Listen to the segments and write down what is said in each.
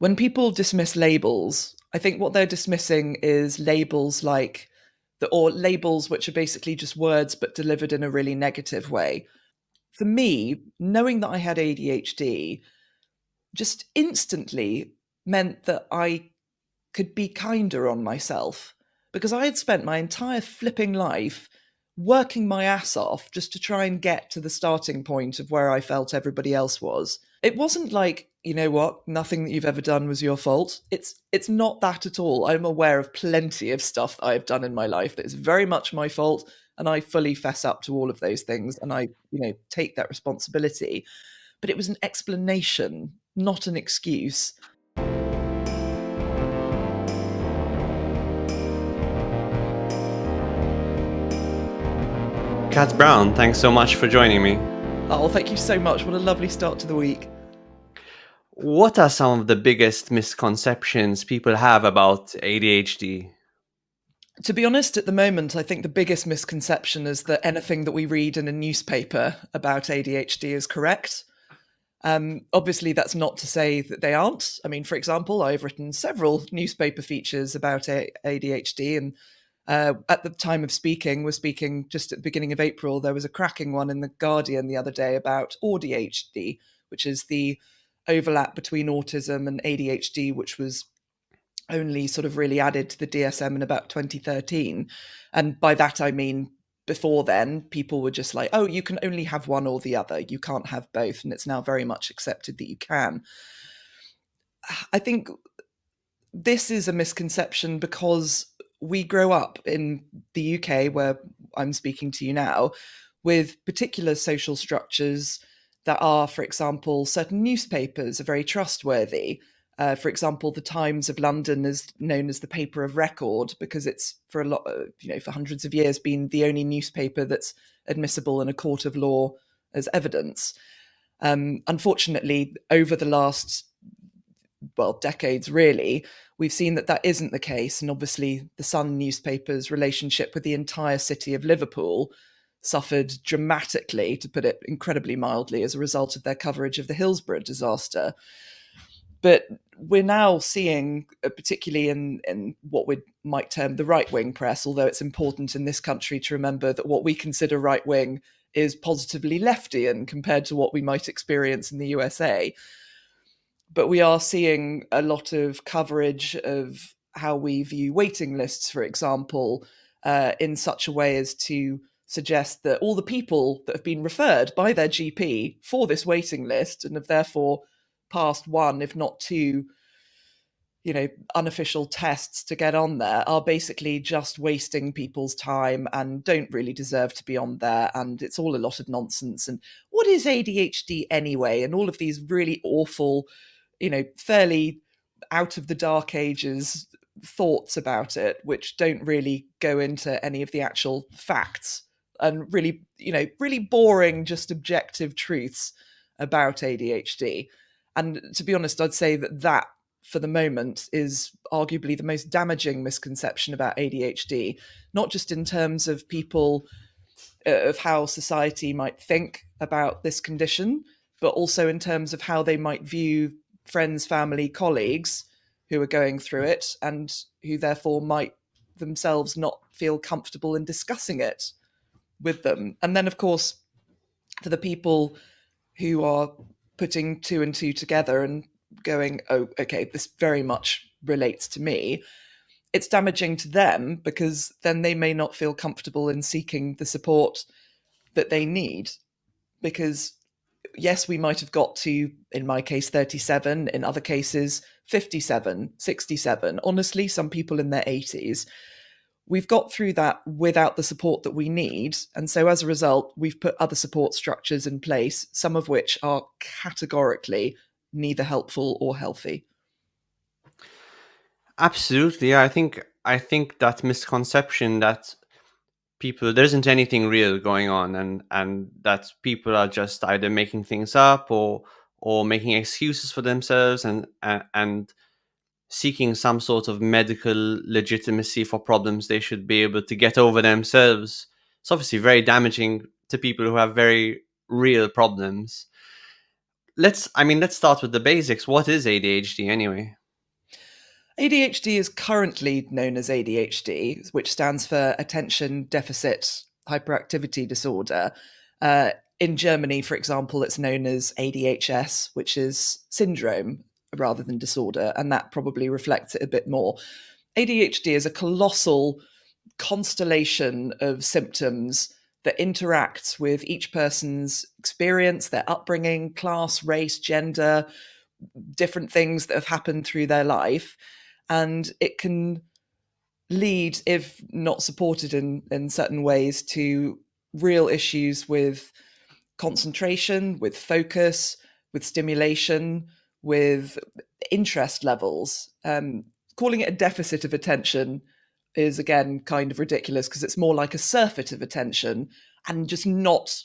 When people dismiss labels, I think what they're dismissing is labels like or labels which are basically just words but delivered in a really negative way. For me, knowing that I had ADHD just instantly meant that I could be kinder on myself because I had spent my entire flipping life working my ass off just to try and get to the starting point of where I felt everybody else was. It wasn't like, you know what, nothing that you've ever done was your fault. It's not that at all. I'm aware of plenty of stuff that I've done in my life that is very much my fault, and I fully fess up to all of those things, and I take that responsibility. But it was an explanation, not an excuse. Kat Brown, thanks so much for joining me. Oh, thank you so much. What a lovely start to the week. What are some of the biggest misconceptions people have about ADHD? To be honest, at the moment, I think the biggest misconception is that anything that we read in a newspaper about ADHD is correct. Obviously, that's not to say that they aren't. I mean, for example, I've written several newspaper features about ADHD, and at the time of speaking, we're speaking just at the beginning of April, there was a cracking one in The Guardian the other day about ADHD, which is the overlap between autism and ADHD, which was only sort of really added to the DSM in about 2013. And by that, I mean, before then, people were just like, oh, you can only have one or the other. You can't have both. And it's now very much accepted that you can. I think this is a misconception because we grow up in the UK, where I'm speaking to you now, with particular social structures that are, for example, certain newspapers are very trustworthy. For example, the Times of London is known as the paper of record because it's for a lot, for hundreds of years been the only newspaper that's admissible in a court of law as evidence. Unfortunately, over the last decades really, we've seen that that isn't the case. And obviously, the Sun newspaper's relationship with the entire city of Liverpool suffered dramatically, to put it incredibly mildly, as a result of their coverage of the Hillsborough disaster. But we're now seeing, particularly in what we might term the right-wing press, although it's important in this country to remember that what we consider right-wing is positively leftian compared to what we might experience in the USA. But we are seeing a lot of coverage of how we view waiting lists, for example, in such a way as to suggest that all the people that have been referred by their GP for this waiting list and have therefore passed one, if not two, unofficial tests to get on there are basically just wasting people's time and don't really deserve to be on there. And it's all a lot of nonsense. And what is ADHD anyway? And all of these really awful, fairly out of the dark ages thoughts about it, which don't really go into any of the actual facts and really, really boring, just objective truths about ADHD. And to be honest, I'd say that for the moment is arguably the most damaging misconception about ADHD, not just in terms of people, of how society might think about this condition, but also in terms of how they might view friends, family, colleagues who are going through it and who therefore might themselves not feel comfortable in discussing it with them. And then, of course, for the people who are putting two and two together and going, oh, okay, this very much relates to me, it's damaging to them because then they may not feel comfortable in seeking the support that they need. Because, yes, we might have got to, in my case, 37, in other cases, 57, 67. Honestly, some people in their 80s. We've got through that without the support that we need. And so as a result, we've put other support structures in place, some of which are categorically neither helpful or healthy. Absolutely, yeah. I think that misconception that there isn't anything real going on, and that people are just either making things up or making excuses for themselves and seeking some sort of medical legitimacy for problems they should be able to get over themselves. It's obviously very damaging to people who have very real problems. let's start with the basics. What is ADHD anyway? ADHD is currently known as ADHD, which stands for Attention Deficit Hyperactivity Disorder. In Germany, for example, it's known as ADHS, which is syndrome rather than disorder, and that probably reflects it a bit more. ADHD is a colossal constellation of symptoms that interacts with each person's experience, their upbringing, class, race, gender, different things that have happened through their life. And it can lead, if not supported in certain ways, to real issues with concentration, with focus, with stimulation, with interest levels. Calling it a deficit of attention is again kind of ridiculous because it's more like a surfeit of attention and just not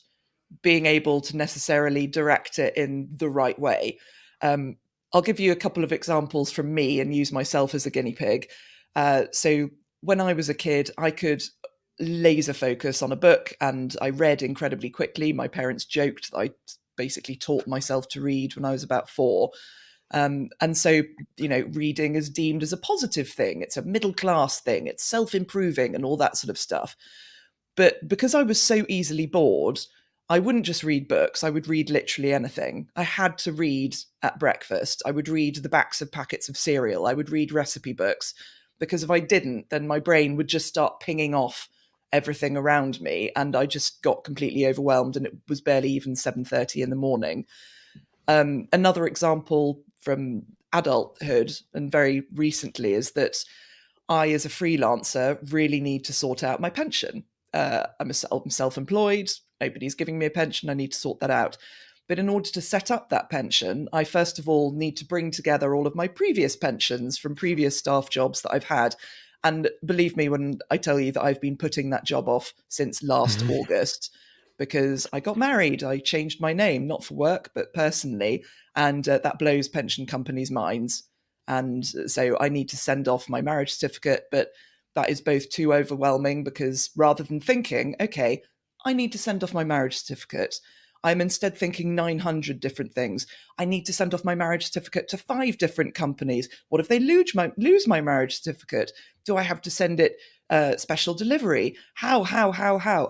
being able to necessarily direct it in the right way. Um, I'll give you a couple of examples from me and use myself as a guinea pig. So, when I was a kid, I could laser focus on a book and I read incredibly quickly. My parents joked that I basically taught myself to read when I was about 4. And so, reading is deemed as a positive thing. It's a middle class thing. It's self improving and all that sort of stuff. But because I was so easily bored, I wouldn't just read books, I would read literally anything. I had to read at breakfast. I would read the backs of packets of cereal. I would read recipe books because if I didn't, then my brain would just start pinging off everything around me and I just got completely overwhelmed and it was barely even 7:30 in the morning. Another example from adulthood and very recently is that I, as a freelancer, really need to sort out my pension. I'm self-employed. Nobody's giving me a pension. I need to sort that out. But in order to set up that pension, I first of all need to bring together all of my previous pensions from previous staff jobs that I've had. And believe me when I tell you that I've been putting that job off since last August because I got married. I changed my name, not for work, but personally. And that blows pension companies' minds. And so I need to send off my marriage certificate, but that is both too overwhelming because rather than thinking, okay, I need to send off my marriage certificate, I'm instead thinking 900 different things. I need to send off my marriage certificate to 5 different companies. What if they lose my marriage certificate? Do I have to send it special delivery? How?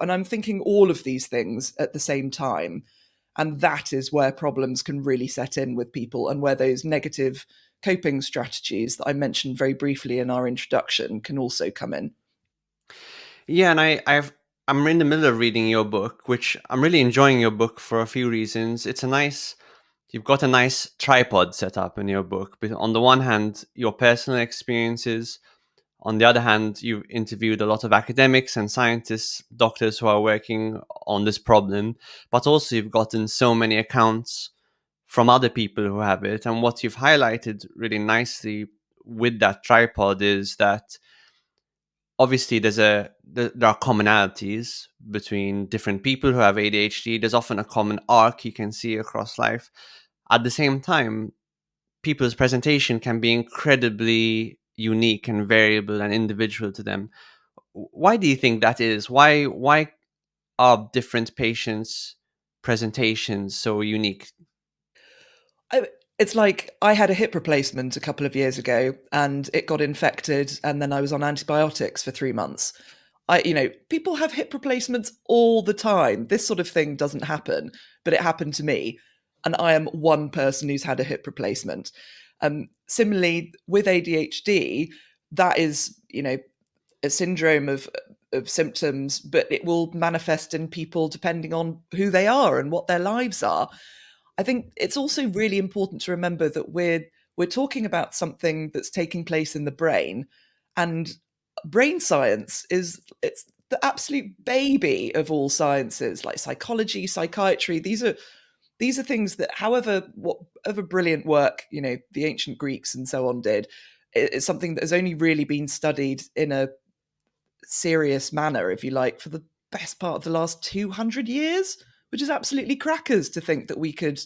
And I'm thinking all of these things at the same time. And that is where problems can really set in with people and where those negative coping strategies that I mentioned very briefly in our introduction can also come in. Yeah, and I'm in the middle of reading your book, which I'm really enjoying your book for a few reasons. You've got a nice tripod set up in your book. But on the one hand, your personal experiences. On the other hand, you've interviewed a lot of academics and scientists, doctors who are working on this problem. But also, you've gotten so many accounts from other people who have it. And what you've highlighted really nicely with that tripod is that obviously there are commonalities between different people who have ADHD. There's often a common arc you can see across life. At the same time, people's presentation can be incredibly unique and variable and individual to them. Why do you think that is? Why are different patients' presentations so unique? I, it's like I had a hip replacement a couple of years ago and it got infected, and then I was on antibiotics for 3 months. People have hip replacements all the time. This sort of thing doesn't happen, but it happened to me. And I am one person who's had a hip replacement. Similarly, with ADHD, that is, a syndrome of symptoms, but it will manifest in people depending on who they are and what their lives are. I think it's also really important to remember that we're talking about something that's taking place in the brain, and brain science it's the absolute baby of all sciences, like psychology, psychiatry. These are things that, whatever brilliant work the ancient Greeks and so on did, it's something that has only really been studied in a serious manner, if you like, for the best part of the last 200 years, which is absolutely crackers to think that we could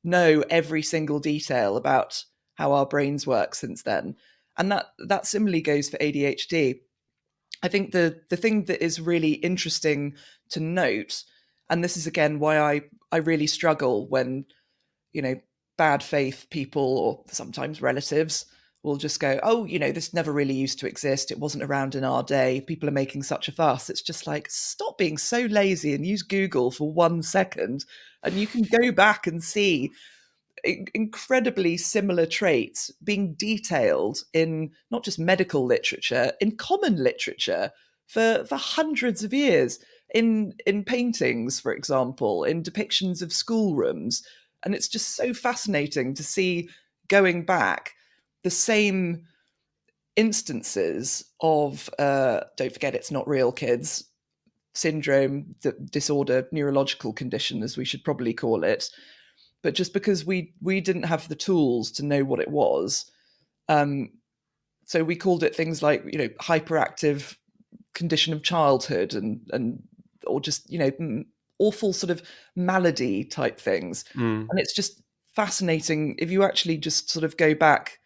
know every single detail about how our brains work since then. And that similarly goes for ADHD. I think the thing that is really interesting to note, and this is again why I really struggle when bad faith people or sometimes relatives will just go, oh, this never really used to exist. It wasn't around in our day. People are making such a fuss. It's just like, stop being so lazy and use Google for 1 second. And you can go back and see incredibly similar traits being detailed in not just medical literature, in common literature for hundreds of years, in paintings, for example, in depictions of schoolrooms. And it's just so fascinating to see, going back, the same instances of don't forget it's not real, kids, syndrome, disorder, neurological condition, as we should probably call it. But just because we didn't have the tools to know what it was, um, so we called it things like hyperactive condition of childhood, and or just awful sort of malady type things. Mm. And it's just fascinating if you actually just sort of go back,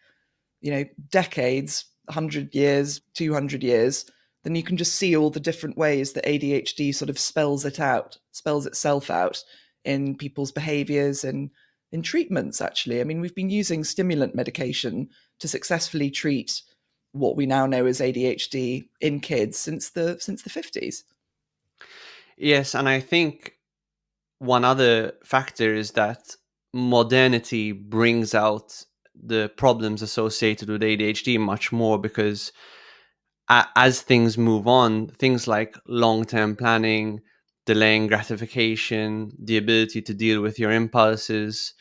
decades, 100 years, 200 years, then you can just see all the different ways that ADHD sort of spells itself out in people's behaviors and in treatments, actually. I mean, we've been using stimulant medication to successfully treat what we now know as ADHD in kids since the 50s. Yes, and I think one other factor is that modernity brings out the problems associated with ADHD much more because as things move on, things like long term planning, delaying gratification, the ability to deal with your impulses,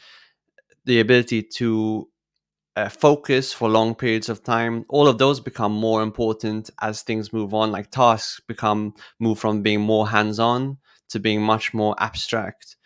the ability to focus for long periods of time, all of those become more important as things move on. Like tasks move from being more hands on to being much more abstract.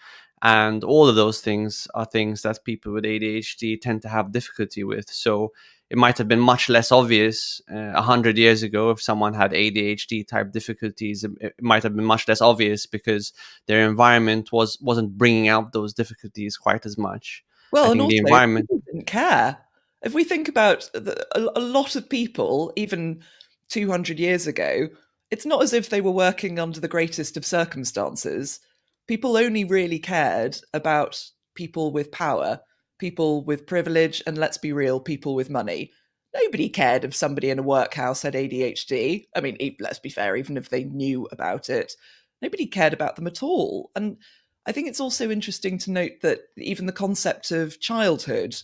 And all of those things are things that people with ADHD tend to have difficulty with. So it might have been much less obvious 100 years ago if someone had ADHD type difficulties. It might have been much less obvious because their environment wasn't bringing out those difficulties quite as much. I Well, and think the also environment. people didn't care. If we think about a lot of people, even 200 years ago, it's not as if they were working under the greatest of circumstances. People only really cared about people with power, people with privilege, and let's be real, people with money. Nobody cared if somebody in a workhouse had ADHD. I mean, let's be fair, even if they knew about it, nobody cared about them at all. And I think it's also interesting to note that even the concept of childhood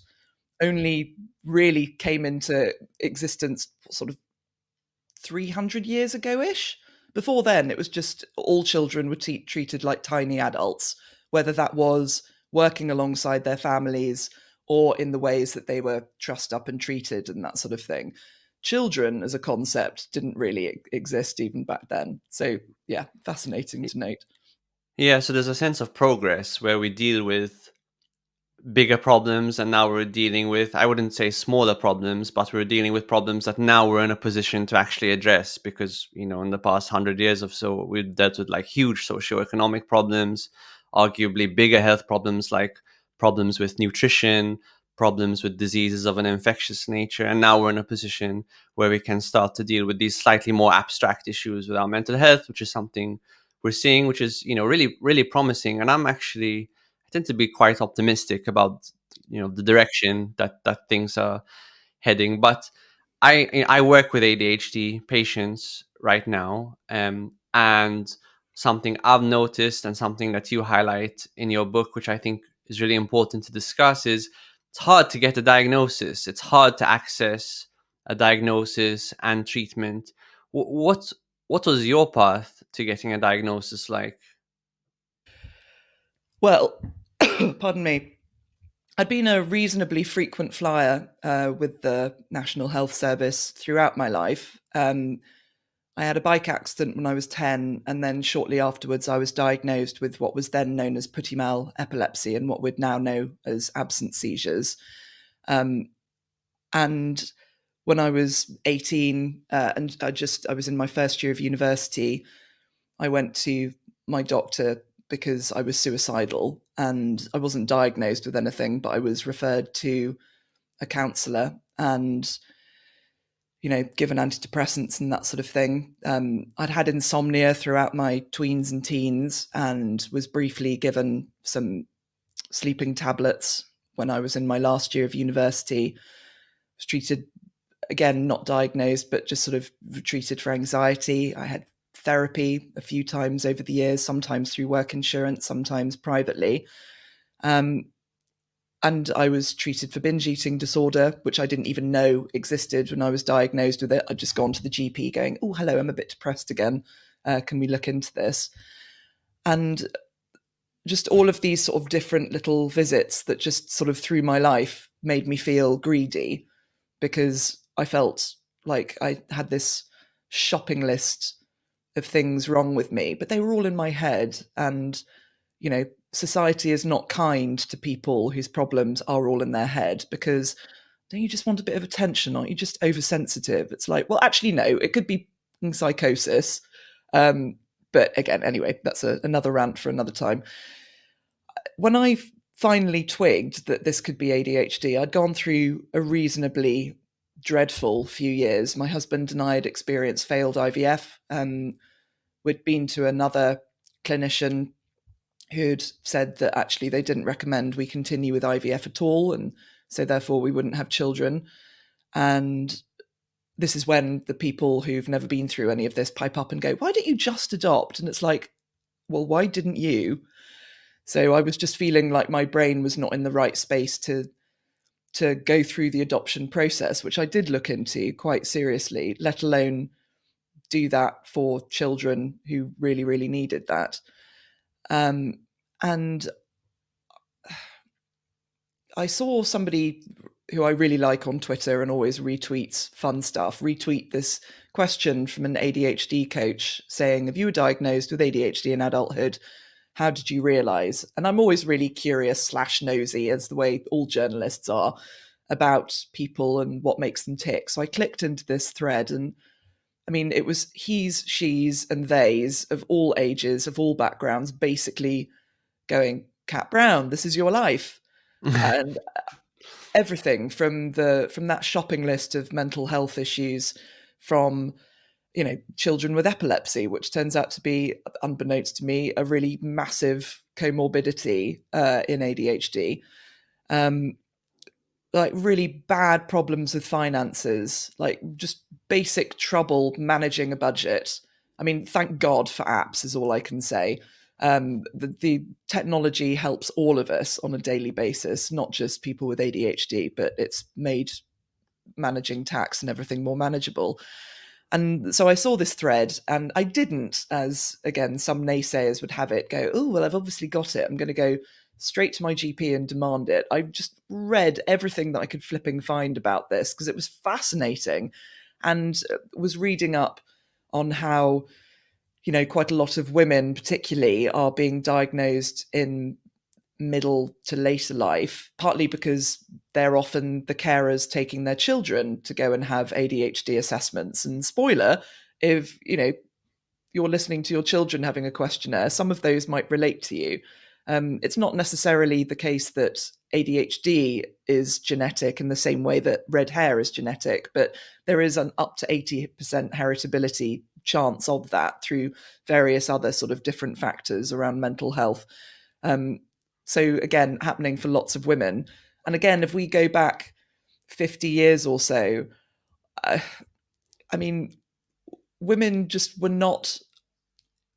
only really came into existence sort of 300 years ago ish. Before then, it was just all children were treated like tiny adults, whether that was working alongside their families or in the ways that they were trussed up and treated and that sort of thing. Children as a concept didn't really exist even back then. So, yeah, fascinating to note. Yeah, so there's a sense of progress where we deal with bigger problems and now we're dealing with, I wouldn't say smaller problems, but we're dealing with problems that now we're in a position to actually address because, in the past 100 years or so, we've dealt with like huge socioeconomic problems, arguably bigger health problems like problems with nutrition, problems with diseases of an infectious nature. And now we're in a position where we can start to deal with these slightly more abstract issues with our mental health, which is something we're seeing, which is, really, really promising. And I tend to be quite optimistic about the direction that things are heading. But I work with ADHD patients right now, and something I've noticed and something that you highlight in your book, which I think is really important to discuss, is it's hard to get a diagnosis. It's hard to access a diagnosis and treatment. What was your path to getting a diagnosis like? Well, pardon me. I'd been a reasonably frequent flyer with the National Health Service throughout my life. I had a bike accident when I was 10, and then shortly afterwards, I was diagnosed with what was then known as petit mal epilepsy and what we'd now know as absence seizures. Um, and when I was 18, and I was in my first year of university, I went to my doctor because I was suicidal, and I wasn't diagnosed with anything, but I was referred to a counselor and given antidepressants and that sort of thing. I'd had insomnia throughout my tweens and teens and was briefly given some sleeping tablets when I was in my last year of university. I was treated, again, not diagnosed, but just sort of treated for anxiety. I had therapy a few times over the years, sometimes through work insurance, sometimes privately. Um, and I was treated for binge eating disorder, which I didn't even know existed when I was diagnosed with it. I'd just gone to the GP going, oh, hello, I'm a bit depressed again. Can we look into this? And just all of these sort of different little visits that just sort of through my life made me feel greedy, because I felt like I had this shopping list of things wrong with me, but they were all in my head. And, society is not kind to people whose problems are all in their head, because don't you just want a bit of attention? Aren't you just oversensitive? It's like, well, actually, no, it could be psychosis. Um, but again, anyway, that's another rant for another time. When I finally twigged that this could be ADHD, I'd gone through a reasonably dreadful few years. My husband and I had experienced failed IVF. We'd been to another clinician who'd said that actually they didn't recommend we continue with IVF at all, and so therefore we wouldn't have children. And this is when the people who've never been through any of this pipe up and go, why don't you just adopt? And it's like, well, why didn't you? So I was just feeling like my brain was not in the right space to go through the adoption process, which I did look into quite seriously, let alone do that for children who really, really needed that. And I saw somebody who I really like on Twitter and always retweets fun stuff, retweet this question from an ADHD coach saying, if you were diagnosed with ADHD in adulthood, how did you realize? And I'm always really curious / nosy, as the way all journalists are, about people and what makes them tick. So I clicked into this thread, and I mean, it was he's, she's, and they's of all ages, of all backgrounds, basically going, Cat Brown, this is your life. And everything from that shopping list of mental health issues, from children with epilepsy, which turns out to be, unbeknownst to me, a really massive comorbidity in ADHD. Um, like really bad problems with finances, like just basic trouble managing a budget. I mean, thank God for apps, is all I can say. The technology helps all of us on a daily basis, not just people with ADHD, but it's made managing tax and everything more manageable. And so I saw this thread, and I didn't, as again, some naysayers would have it, go, oh, well, I've obviously got it, I'm going to go straight to my GP and demand it. I just read everything that I could flipping find about this because it was fascinating, and was reading up on how, quite a lot of women, particularly, are being diagnosed in middle to later life, partly because they're often the carers taking their children to go and have ADHD assessments. And spoiler, if you're listening to your children having a questionnaire, some of those might relate to you. It's not necessarily the case that ADHD is genetic in the same way that red hair is genetic, but there is an up to 80% heritability chance of that through various other sort of different factors around mental health. Um, so again, happening for lots of women. And again, if we go back 50 years or so, uh, I mean, women just were not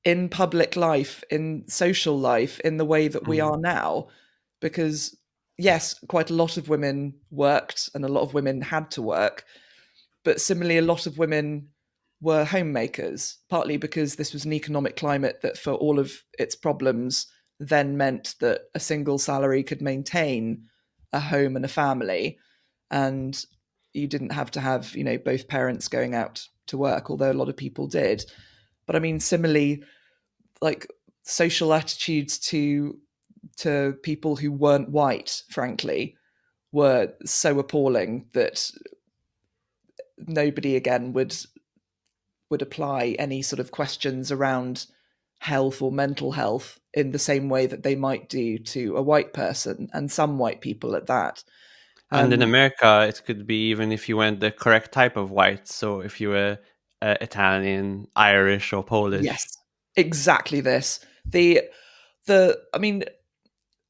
in public life, in social life, in the way that we Mm. are now. Because, yes, quite a lot of women worked and a lot of women had to work. But similarly, a lot of women were homemakers, partly because this was an economic climate that, for all of its problems, then meant that a single salary could maintain a home and a family. And you didn't have to have, both parents going out to work, although a lot of people did. But I mean, similarly, like social attitudes to people who weren't white, frankly, were so appalling that nobody again would apply any sort of questions around health or mental health in the same way that they might do to a white person, and some white people at that. And in Um, America, it could be even if you went the correct type of white. So if you were Italian, Irish, or yes, Polish. exactly this. The I mean,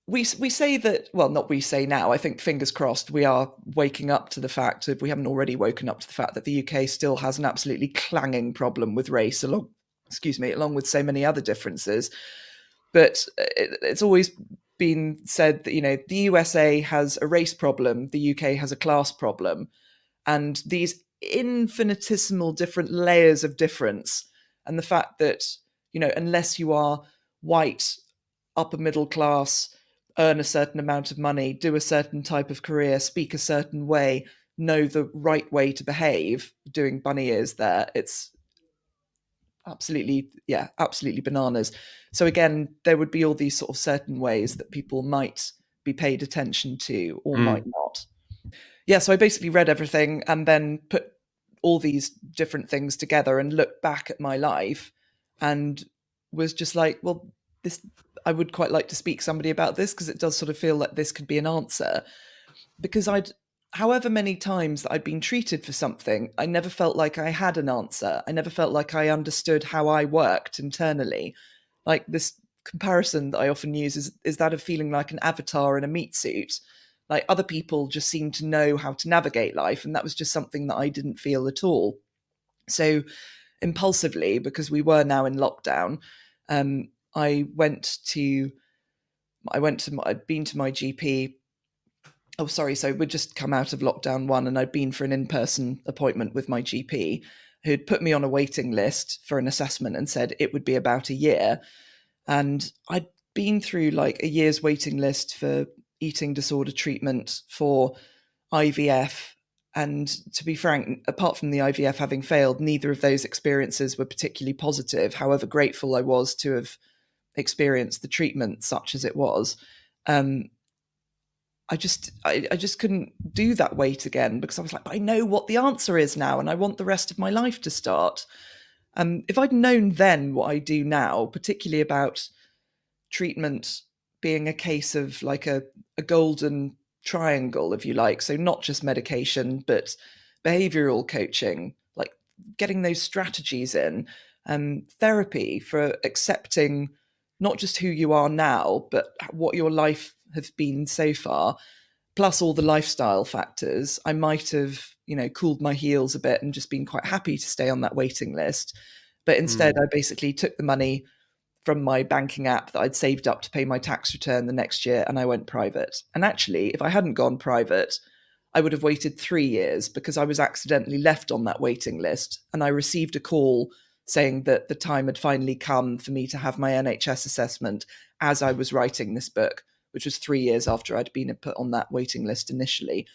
we say that, well, not we say now, I think fingers crossed we are waking up to the fact, if we haven't already woken up to the fact, that the UK still has an absolutely clanging problem with race along with so many other differences. But it's always been said that, the USA has a race problem, the UK has a class problem, and these infinitesimal different layers of difference, and the fact that, unless you are white, upper middle class, earn a certain amount of money, do a certain type of career, speak a certain way, know the right way to behave, doing bunny ears there, it's absolutely, yeah, absolutely bananas. So again, there would be all these sort of certain ways that people might be paid attention to or might Mm, not. Yeah, so I basically read everything and then put all these different things together and looked back at my life and was just like, well, this, I would quite like to speak to somebody about this, because it does sort of feel like this could be an answer. Because however many times that I'd been treated for something, I never felt like I had an answer. I never felt like I understood how I worked internally. Like, this comparison that I often use is that of feeling like an avatar in a meat suit. Like, other people just seem to know how to navigate life, and that was just something that I didn't feel at all. So impulsively, because we were now in lockdown, um, I went to I'd been to my GP. Oh, sorry. So we'd just come out of lockdown one, and I'd been for an in-person appointment with my GP, who'd put me on a waiting list for an assessment and said it would be about a year. And I'd been through like a year's waiting list for eating disorder treatment, for IVF. And to be frank, apart from the IVF having failed, neither of those experiences were particularly positive, however grateful I was to have experienced the treatment, such as it was. Um, I just couldn't do that wait again, because I was like, I know what the answer is now, and I want the rest of my life to start. If I'd known then what I do now, particularly about treatment being a case of like a golden triangle, if you like, so not just medication, but behavioral coaching, like getting those strategies in, therapy for accepting not just who you are now, but what your life has been so far, plus all the lifestyle factors, I might have, cooled my heels a bit and just been quite happy to stay on that waiting list. But instead, mm, I basically took the money from my banking app that I'd saved up to pay my tax return the next year, and I went private. And actually, if I hadn't gone private, I would have waited 3 years, because I was accidentally left on that waiting list. And I received a call saying that the time had finally come for me to have my NHS assessment as I was writing this book, which was 3 years after I'd been put on that waiting list initially.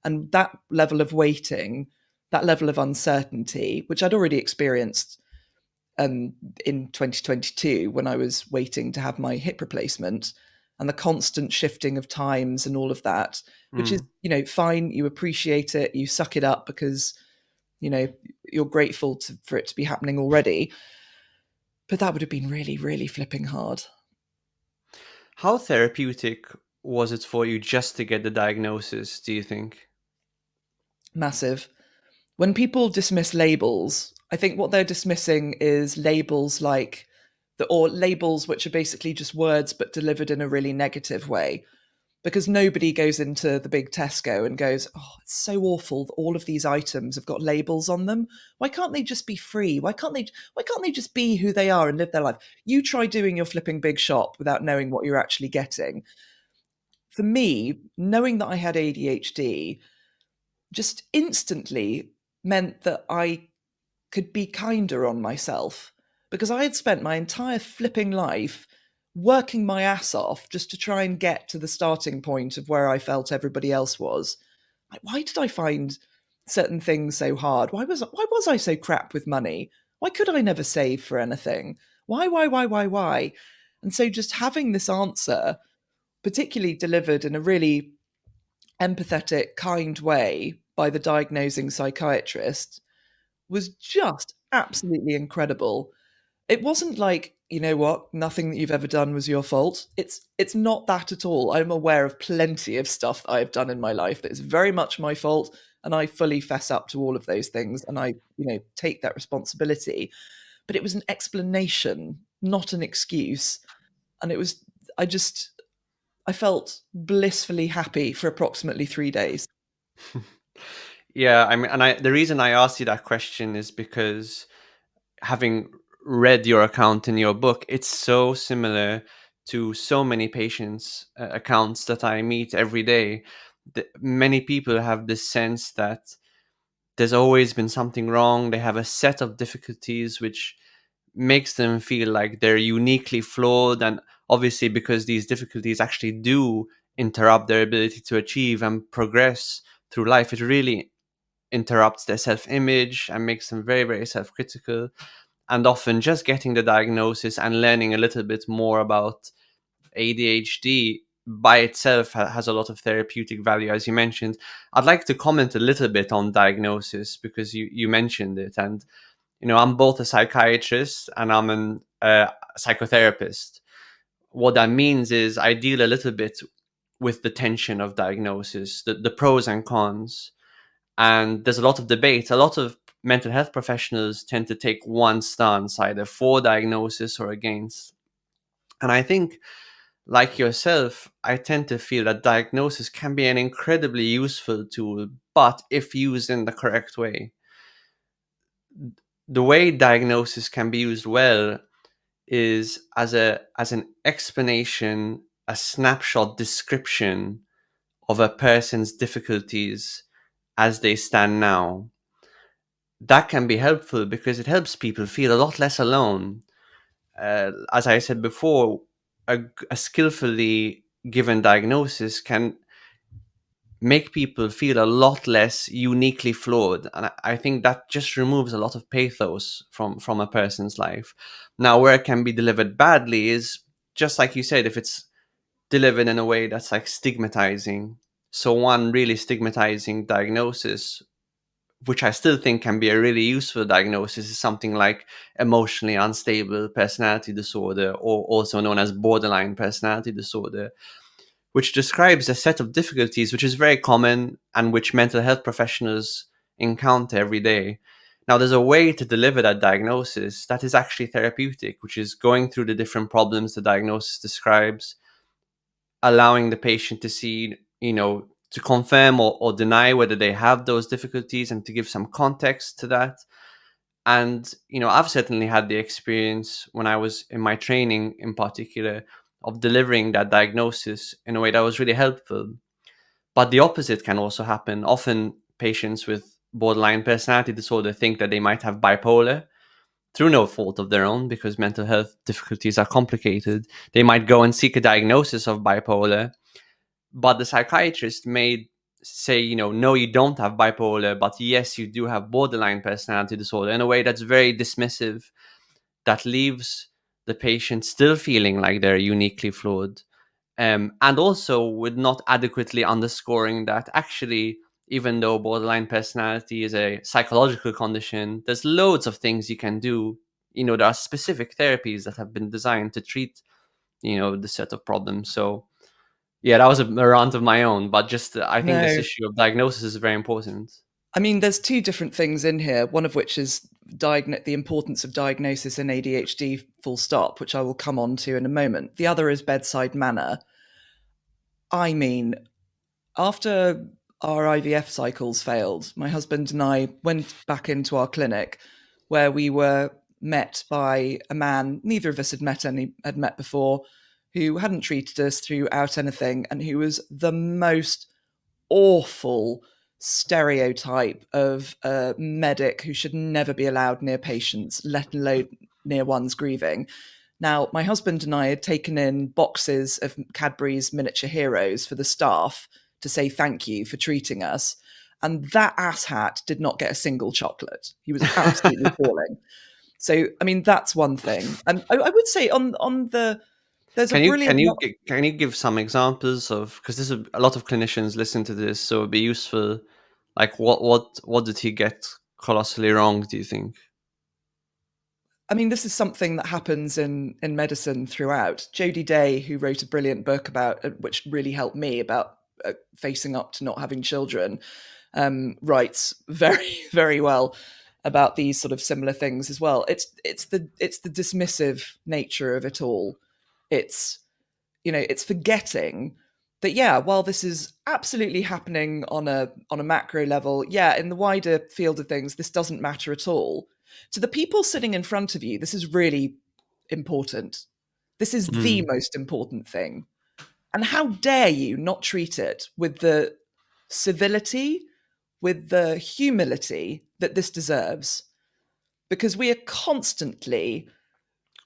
And that level of waiting, that level of uncertainty, which I'd already experienced in 2022 when I was waiting to have my hip replacement, and the constant shifting of times and all of that, which is, mm. fine. You appreciate it, you suck it up, because, you know, you're grateful for it to be happening already. But that would have been really, really flipping hard. How therapeutic was it for you just to get the diagnosis, do you think? Massive. When people dismiss labels, I think what they're dismissing is labels like or labels which are basically just words but delivered in a really negative way, because nobody goes into the big Tesco and goes, "Oh, it's so awful that all of these items have got labels on them. Why can't they just be free? Why can't they just be who they are and live their life?" You try doing your flipping big shop without knowing what you're actually getting. For me, knowing that I had ADHD just instantly meant that I could be kinder on myself, because I had spent my entire flipping life working my ass off just to try and get to the starting point of where I felt everybody else was. Like, why did I find certain things so hard? Why was I so crap with money? Why could I never save for anything? Why? And so just having this answer, particularly delivered in a really empathetic, kind way by the diagnosing psychiatrist, was just absolutely incredible. It wasn't like, you know what, nothing that you've ever done was your fault. It's not that at all. I'm aware of plenty of stuff that I've done in my life that is very much my fault, and I fully fess up to all of those things, and I, take that responsibility. But it was an explanation, not an excuse. And it was I just I felt blissfully happy for approximately 3 days. Yeah, I mean, and the reason I asked you that question is because having read your account in your book, it's so similar to so many patients' accounts that I meet every day. Many people have this sense that there's always been something wrong. They have a set of difficulties which makes them feel like they're uniquely flawed. And obviously, because these difficulties actually do interrupt their ability to achieve and progress through life, it really interrupts their self image and makes them very, very self critical. And often, just getting the diagnosis and learning a little bit more about ADHD by itself has a lot of therapeutic value, as you mentioned. I'd like to comment a little bit on diagnosis because you mentioned it. And, I'm both a psychiatrist and I'm a psychotherapist. What that means is I deal a little bit with the tension of diagnosis, the pros and cons. And there's a lot of debate. A lot of mental health professionals tend to take one stance, either for diagnosis or against. And I think, like yourself, I tend to feel that diagnosis can be an incredibly useful tool, but if used in the correct way. The way diagnosis can be used well is as an explanation, a snapshot description of a person's difficulties as they stand now. That can be helpful because it helps people feel a lot less alone. As I said before, a skillfully given diagnosis can make people feel a lot less uniquely flawed, and I think that just removes a lot of pathos from a person's life. Now, where it can be delivered badly is, just like you said, if it's delivered in a way that's like stigmatizing. So one really stigmatizing diagnosis, which I still think can be a really useful diagnosis, is something like emotionally unstable personality disorder, or also known as borderline personality disorder, which describes a set of difficulties which is very common and which mental health professionals encounter every day. Now, there's a way to deliver that diagnosis that is actually therapeutic, which is going through the different problems the diagnosis describes, allowing the patient to see, to confirm or deny whether they have those difficulties and to give some context to that. And, I've certainly had the experience when I was in my training in particular of delivering that diagnosis in a way that was really helpful. But the opposite can also happen. Often patients with borderline personality disorder think that they might have bipolar through no fault of their own, because mental health difficulties are complicated. They might go and seek a diagnosis of bipolar, but the psychiatrist may say, no, you don't have bipolar, but yes, you do have borderline personality disorder, in a way that's very dismissive, that leaves the patient still feeling like they're uniquely flawed. And also with not adequately underscoring that actually, even though borderline personality is a psychological condition, there's loads of things you can do. There are specific therapies that have been designed to treat, the set of problems. So, yeah, that was a rant of my own, but just I think this No, issue of diagnosis is very important. I mean, there's two different things in here, one of which is the importance of diagnosis in ADHD, full stop, which I will come on to in a moment. The other is bedside manner. I mean, after our IVF cycles failed, my husband and I went back into our clinic where we were met by a man neither of us had met before, who hadn't treated us throughout anything, and who was the most awful stereotype of a medic who should never be allowed near patients, let alone near one's grieving. Now, my husband and I had taken in boxes of Cadbury's miniature heroes for the staff to say thank you for treating us. And that asshat did not get a single chocolate. He was absolutely appalling. So, I mean, that's one thing. And I would say on the there's a Can you can brilliant. you gi- can you give some examples of, because this is a lot of clinicians listen to this, so it'd be useful. Like what did he get colossally wrong? Do you think? I mean, this is something that happens in medicine throughout. Jodie Day, who wrote a brilliant book about which really helped me about facing up to not having children, writes very very well about these sort of similar things as well. It's the dismissive nature of it all. It's it's forgetting that, yeah, while this is absolutely happening on a macro level, yeah, in the wider field of things, this doesn't matter at all. To the people sitting in front of you, this is really important. This is the Mm. most important thing. And how dare you not treat it with the civility, with the humility that this deserves? Because we are constantly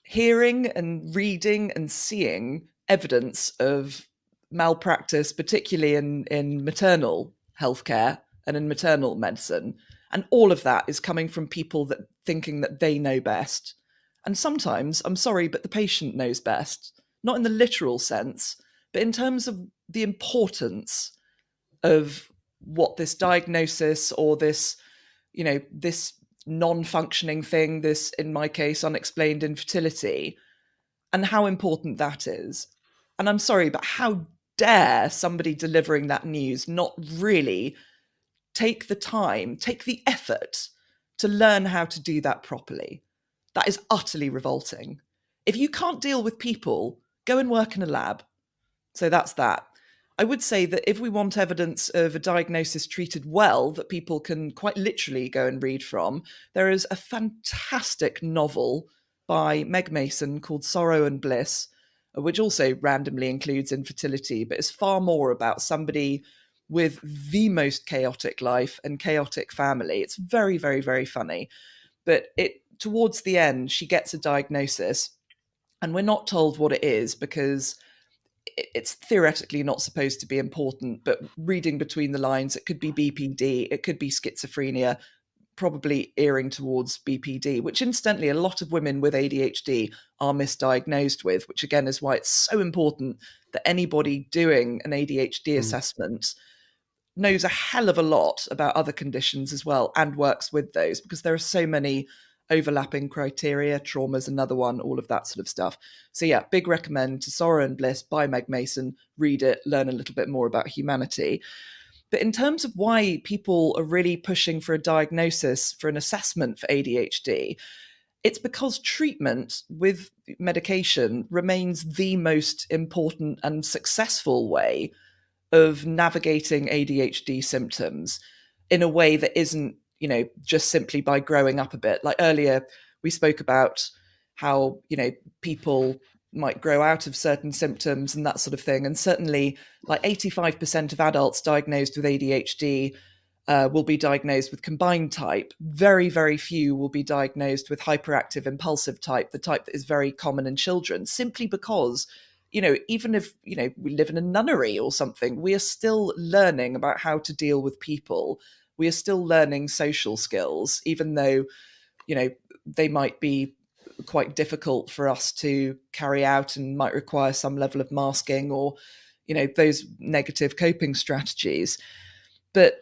hearing and reading and seeing evidence of malpractice, particularly in maternal healthcare and in maternal medicine. And all of that is coming from people that thinking that they know best. And sometimes, I'm sorry, but the patient knows best, not in the literal sense, but in terms of the importance of what this diagnosis or this non-functioning thing, this, in my case, unexplained infertility, and how important that is. And I'm sorry, but how dare somebody delivering that news not really take the time, take the effort to learn how to do that properly? That is utterly revolting. If you can't deal with people, go and work in a lab. So that's that. I would say that if we want evidence of a diagnosis treated well that people can quite literally go and read from, there is a fantastic novel by Meg Mason called Sorrow and Bliss, which also randomly includes infertility, but is far more about somebody with the most chaotic life and chaotic family. It's very, very, very funny. But it towards the end, she gets a diagnosis, and we're not told what it is because it's theoretically not supposed to be important, but reading between the lines, it could be BPD, it could be schizophrenia, probably earing towards BPD, which incidentally, a lot of women with ADHD are misdiagnosed with, which again is why it's so important that anybody doing an ADHD Mm. assessment knows a hell of a lot about other conditions as well and works with those, because there are so many overlapping criteria. Trauma's another one, all of that sort of stuff. So yeah, big recommend to Sorrow and Bliss by Meg Mason. Read it, learn a little bit more about humanity. But in terms of why people are really pushing for a diagnosis, for an assessment for ADHD, it's because treatment with medication remains the most important and successful way of navigating ADHD symptoms in a way that isn't, just simply by growing up a bit. Like earlier, we spoke about how, people might grow out of certain symptoms and that sort of thing. And certainly, like 85% of adults diagnosed with ADHD will be diagnosed with combined type. Very, very few will be diagnosed with hyperactive impulsive type, the type that is very common in children, simply because, even if, we live in a nunnery or something, we are still learning about how to deal with people. We are still learning social skills, even though, they might be quite difficult for us to carry out and might require some level of masking or, those negative coping strategies. But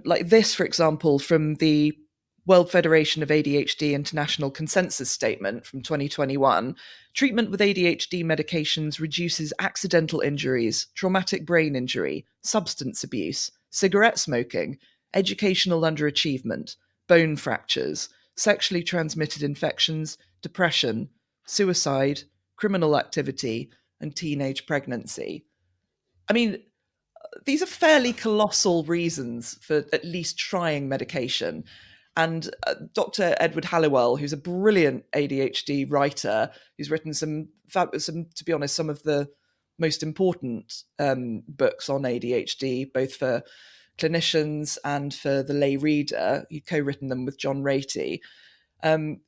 like this, for example, from the World Federation of ADHD International Consensus Statement from 2021, treatment with ADHD medications reduces accidental injuries, traumatic brain injury, substance abuse, cigarette smoking, educational underachievement, bone fractures, sexually transmitted infections, depression, suicide, criminal activity, and teenage pregnancy. I mean, these are fairly colossal reasons for at least trying medication. And Dr. Edward Halliwell, who's a brilliant ADHD writer, who's written to be honest, some of the most important books on ADHD, both for clinicians and for the lay reader. He co-written them with John Ratey.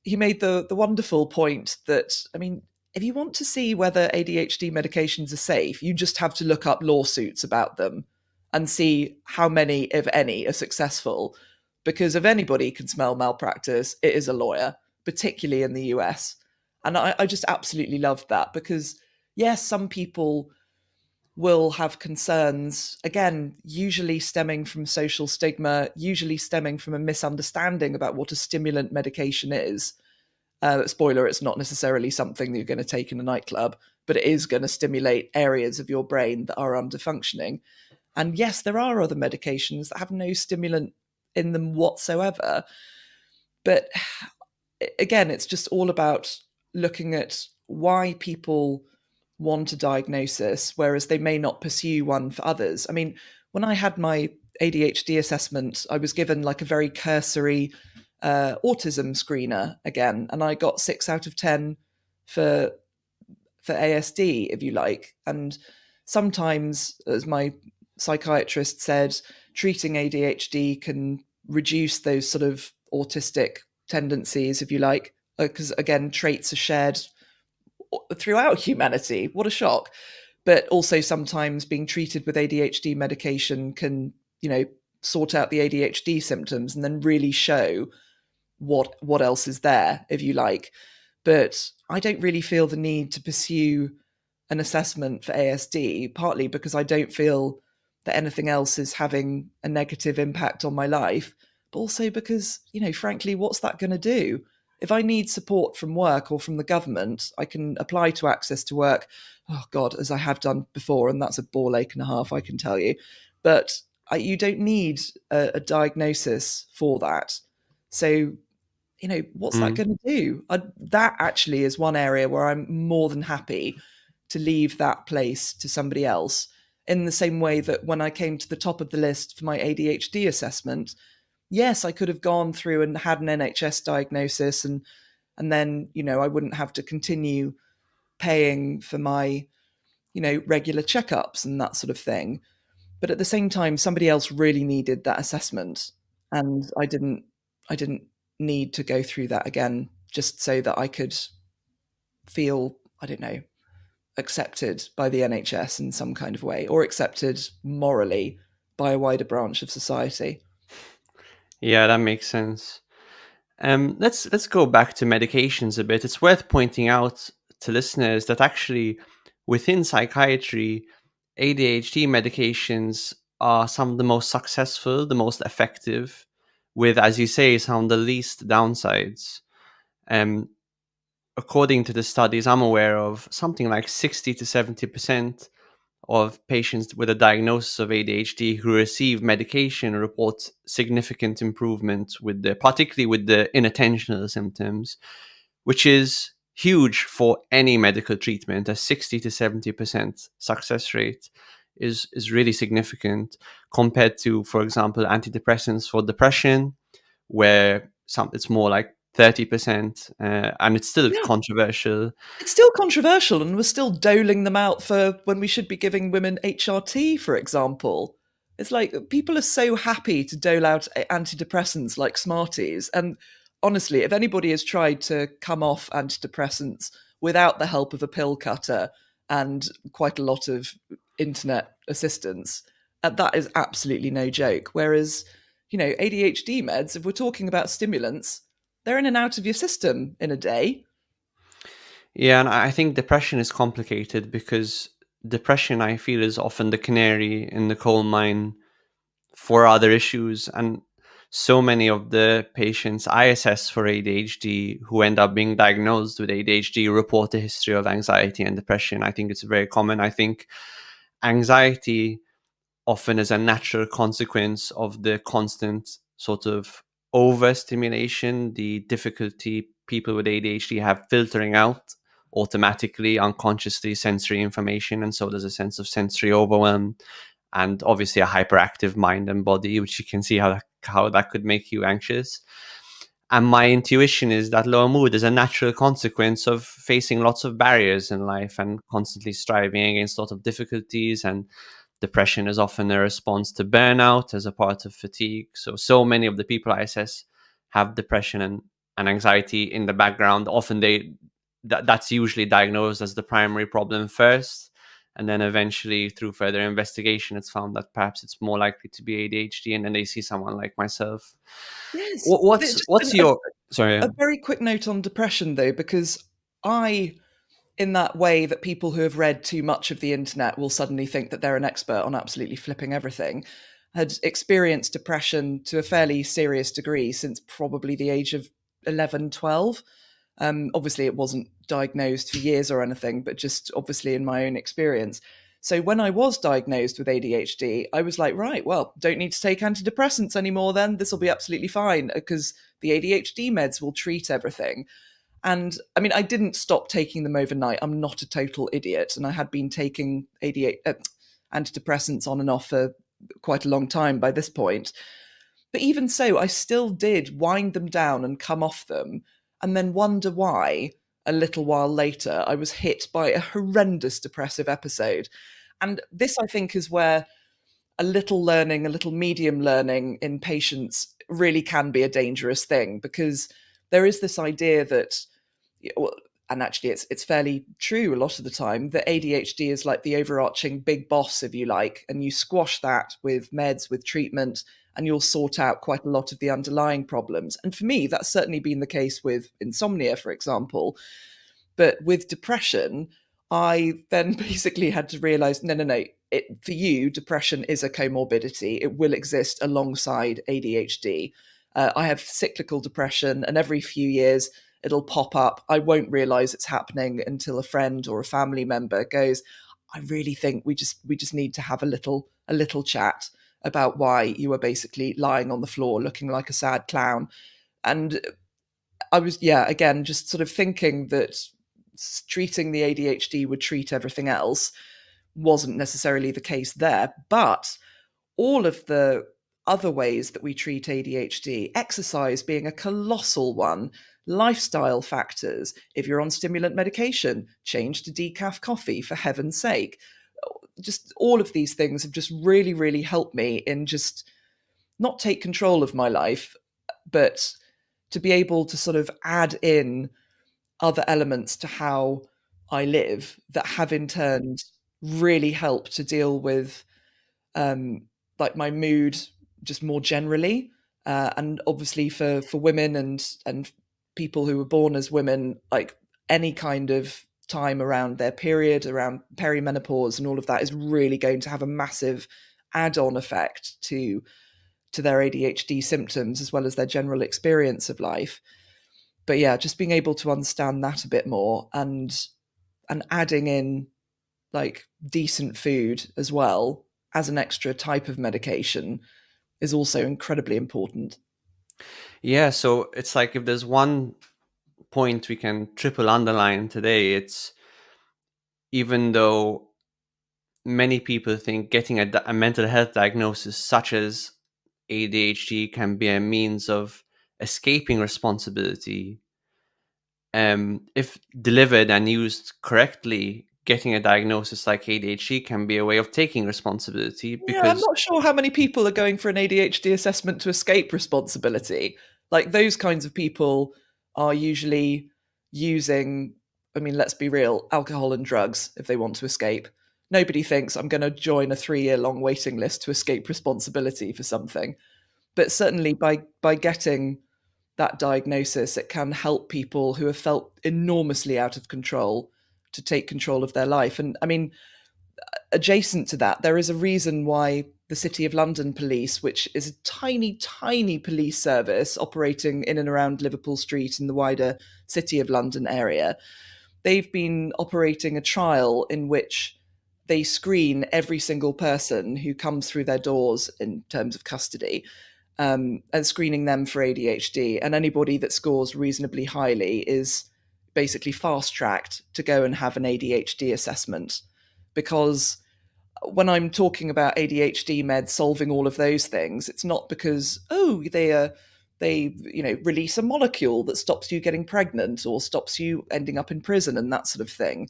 He made the wonderful point that, I mean, if you want to see whether ADHD medications are safe, you just have to look up lawsuits about them and see how many, if any, are successful. Because if anybody can smell malpractice, it is a lawyer, particularly in the US. And I just absolutely love that because, yes, some people will have concerns, again, usually stemming from social stigma, usually stemming from a misunderstanding about what a stimulant medication is. Spoiler, it's not necessarily something that you're going to take in a nightclub, but it is going to stimulate areas of your brain that are under functioning. And yes, there are other medications that have no stimulant in them whatsoever. But again, it's just all about looking at why people want a diagnosis, whereas they may not pursue one for others. I mean, when I had my ADHD assessment, I was given like a very cursory autism screener again, and I got 6 out of 10 for ASD, if you like. And sometimes, as my psychiatrist said, treating ADHD can reduce those sort of autistic tendencies, if you like, because again, traits are shared throughout humanity. What a shock. But also sometimes being treated with ADHD medication can, sort out the ADHD symptoms and then really show what else is there, if you like. But I don't really feel the need to pursue an assessment for ASD, partly because I don't feel that anything else is having a negative impact on my life, but also because, frankly, what's that going to do? If I need support from work or from the government, I can apply to access to work. Oh, God, as I have done before, and that's a ball ache and a half, I can tell you. But you don't need a diagnosis for that. So what's that Mm. going to do? That actually is one area where I'm more than happy to leave that place to somebody else. In the same way that when I came to the top of the list for my ADHD assessment, yes, I could have gone through and had an NHS diagnosis, and then I wouldn't have to continue paying for my regular checkups and that sort of thing. But at the same time, somebody else really needed that assessment, and I didn't need to go through that again just so that I could feel, I don't know, accepted by the NHS in some kind of way, or accepted morally by a wider branch of society. Yeah, that makes sense. Let's go back to medications a bit. It's worth pointing out to listeners that actually within psychiatry, ADHD medications are some of the most successful, the most effective, with, as you say, some of the least downsides. Um, According to the studies I'm aware of, something like 60 to 70% of patients with a diagnosis of ADHD who receive medication report significant improvement with particularly with the inattentional symptoms, which is huge for any medical treatment. A 60 to 70% success rate is really significant compared to, for example, antidepressants for depression, where it's more like 30%, and it's still Yeah, controversial. it's still controversial, and we're still doling them out for when we should be giving women HRT, for example. It's like people are so happy to dole out antidepressants like Smarties. And honestly, if anybody has tried to come off antidepressants without the help of a pill cutter and quite a lot of internet assistance, that is absolutely no joke. Whereas, ADHD meds, if we're talking about stimulants, they're in and out of your system in a day. Yeah, and I think depression is complicated because depression, I feel, is often the canary in the coal mine for other issues. And so many of the patients I assess for ADHD who end up being diagnosed with ADHD report a history of anxiety and depression. I think it's very common. I think anxiety often is a natural consequence of the constant sort of overstimulation, the difficulty people with ADHD have filtering out automatically, unconsciously sensory information. And so there's a sense of sensory overwhelm and obviously a hyperactive mind and body, which you can see how that could make you anxious. And my intuition is that low mood is a natural consequence of facing lots of barriers in life and constantly striving against a lot of difficulties. And depression is often a response to burnout as a part of fatigue. So many of the people I assess have depression and anxiety in the background. Often that's usually diagnosed as the primary problem first. And then eventually, through further investigation, it's found that perhaps it's more likely to be ADHD, and then they see someone like myself. Yes. What's your sorry? A very quick note on depression, though, because I, in that way that people who have read too much of the internet will suddenly think that they're an expert on absolutely flipping everything, had experienced depression to a fairly serious degree since probably the age of 11, 12. Obviously, it wasn't diagnosed for years or anything, but just obviously in my own experience. So when I was diagnosed with ADHD, I was like, right, well, don't need to take antidepressants anymore then. This will be absolutely fine because the ADHD meds will treat everything. And I mean, I didn't stop taking them overnight. I'm not a total idiot. And I had been taking antidepressants on and off for quite a long time by this point. But even so, I still did wind them down and come off them, and then wonder why a little while later I was hit by a horrendous depressive episode. And this, I think, is where a little learning, a little medium learning in patients really can be a dangerous thing, because there is this idea that, and actually it's fairly true a lot of the time, that ADHD is like the overarching big boss, if you like, and you squash that with meds, with treatment, and you'll sort out quite a lot of the underlying problems. And for me, that's certainly been the case with insomnia, for example. But with depression, I then basically had to realize, no, no, no. For you, depression is a comorbidity. It will exist alongside ADHD. I have cyclical depression, and every few years it'll pop up. I won't realize it's happening until a friend or a family member goes, "I really think we just need to have a little chat about why you are basically lying on the floor looking like a sad clown." And I was, yeah, again, just sort of thinking that treating the ADHD would treat everything else wasn't necessarily the case there. But all of the other ways that we treat ADHD, exercise being a colossal one, lifestyle factors, if you're on stimulant medication, change to decaf coffee, for heaven's sake. Just all of these things have just really, really helped me in just not take control of my life, but to be able to sort of add in other elements to how I live that have in turn really helped to deal with um, like my mood just more generally, and obviously for women and people who were born as women, like any kind of time around their period, around perimenopause, and all of that is really going to have a massive add-on effect to their ADHD symptoms as well as their general experience of life. But yeah, just being able to understand that a bit more, and adding in like decent food as well as an extra type of medication is also incredibly important. Yeah, so it's like if there's one point we can triple underline today, it's even though many people think getting a mental health diagnosis such as ADHD can be a means of escaping responsibility, if delivered and used correctly, getting a diagnosis like ADHD can be a way of taking responsibility Yeah, I'm because, not sure how many people are going for an ADHD assessment to escape responsibility. Like those kinds of people are usually using, I mean, let's be real, alcohol and drugs if they want to escape. Nobody thinks I'm going to join a 3 year long waiting list to escape responsibility for something. But certainly by getting that diagnosis, it can help people who have felt enormously out of control to take control of their life. And I mean, adjacent to that, there is a reason why the City of London Police, which is a tiny, tiny police service operating in and around Liverpool Street and the wider City of London area, they've been operating a trial in which they screen every single person who comes through their doors in terms of custody, and screening them for ADHD. And anybody that scores reasonably highly is basically fast tracked to go and have an ADHD assessment. Because when I'm talking about ADHD meds solving all of those things, it's not because, oh, they release a molecule that stops you getting pregnant or stops you ending up in prison and that sort of thing.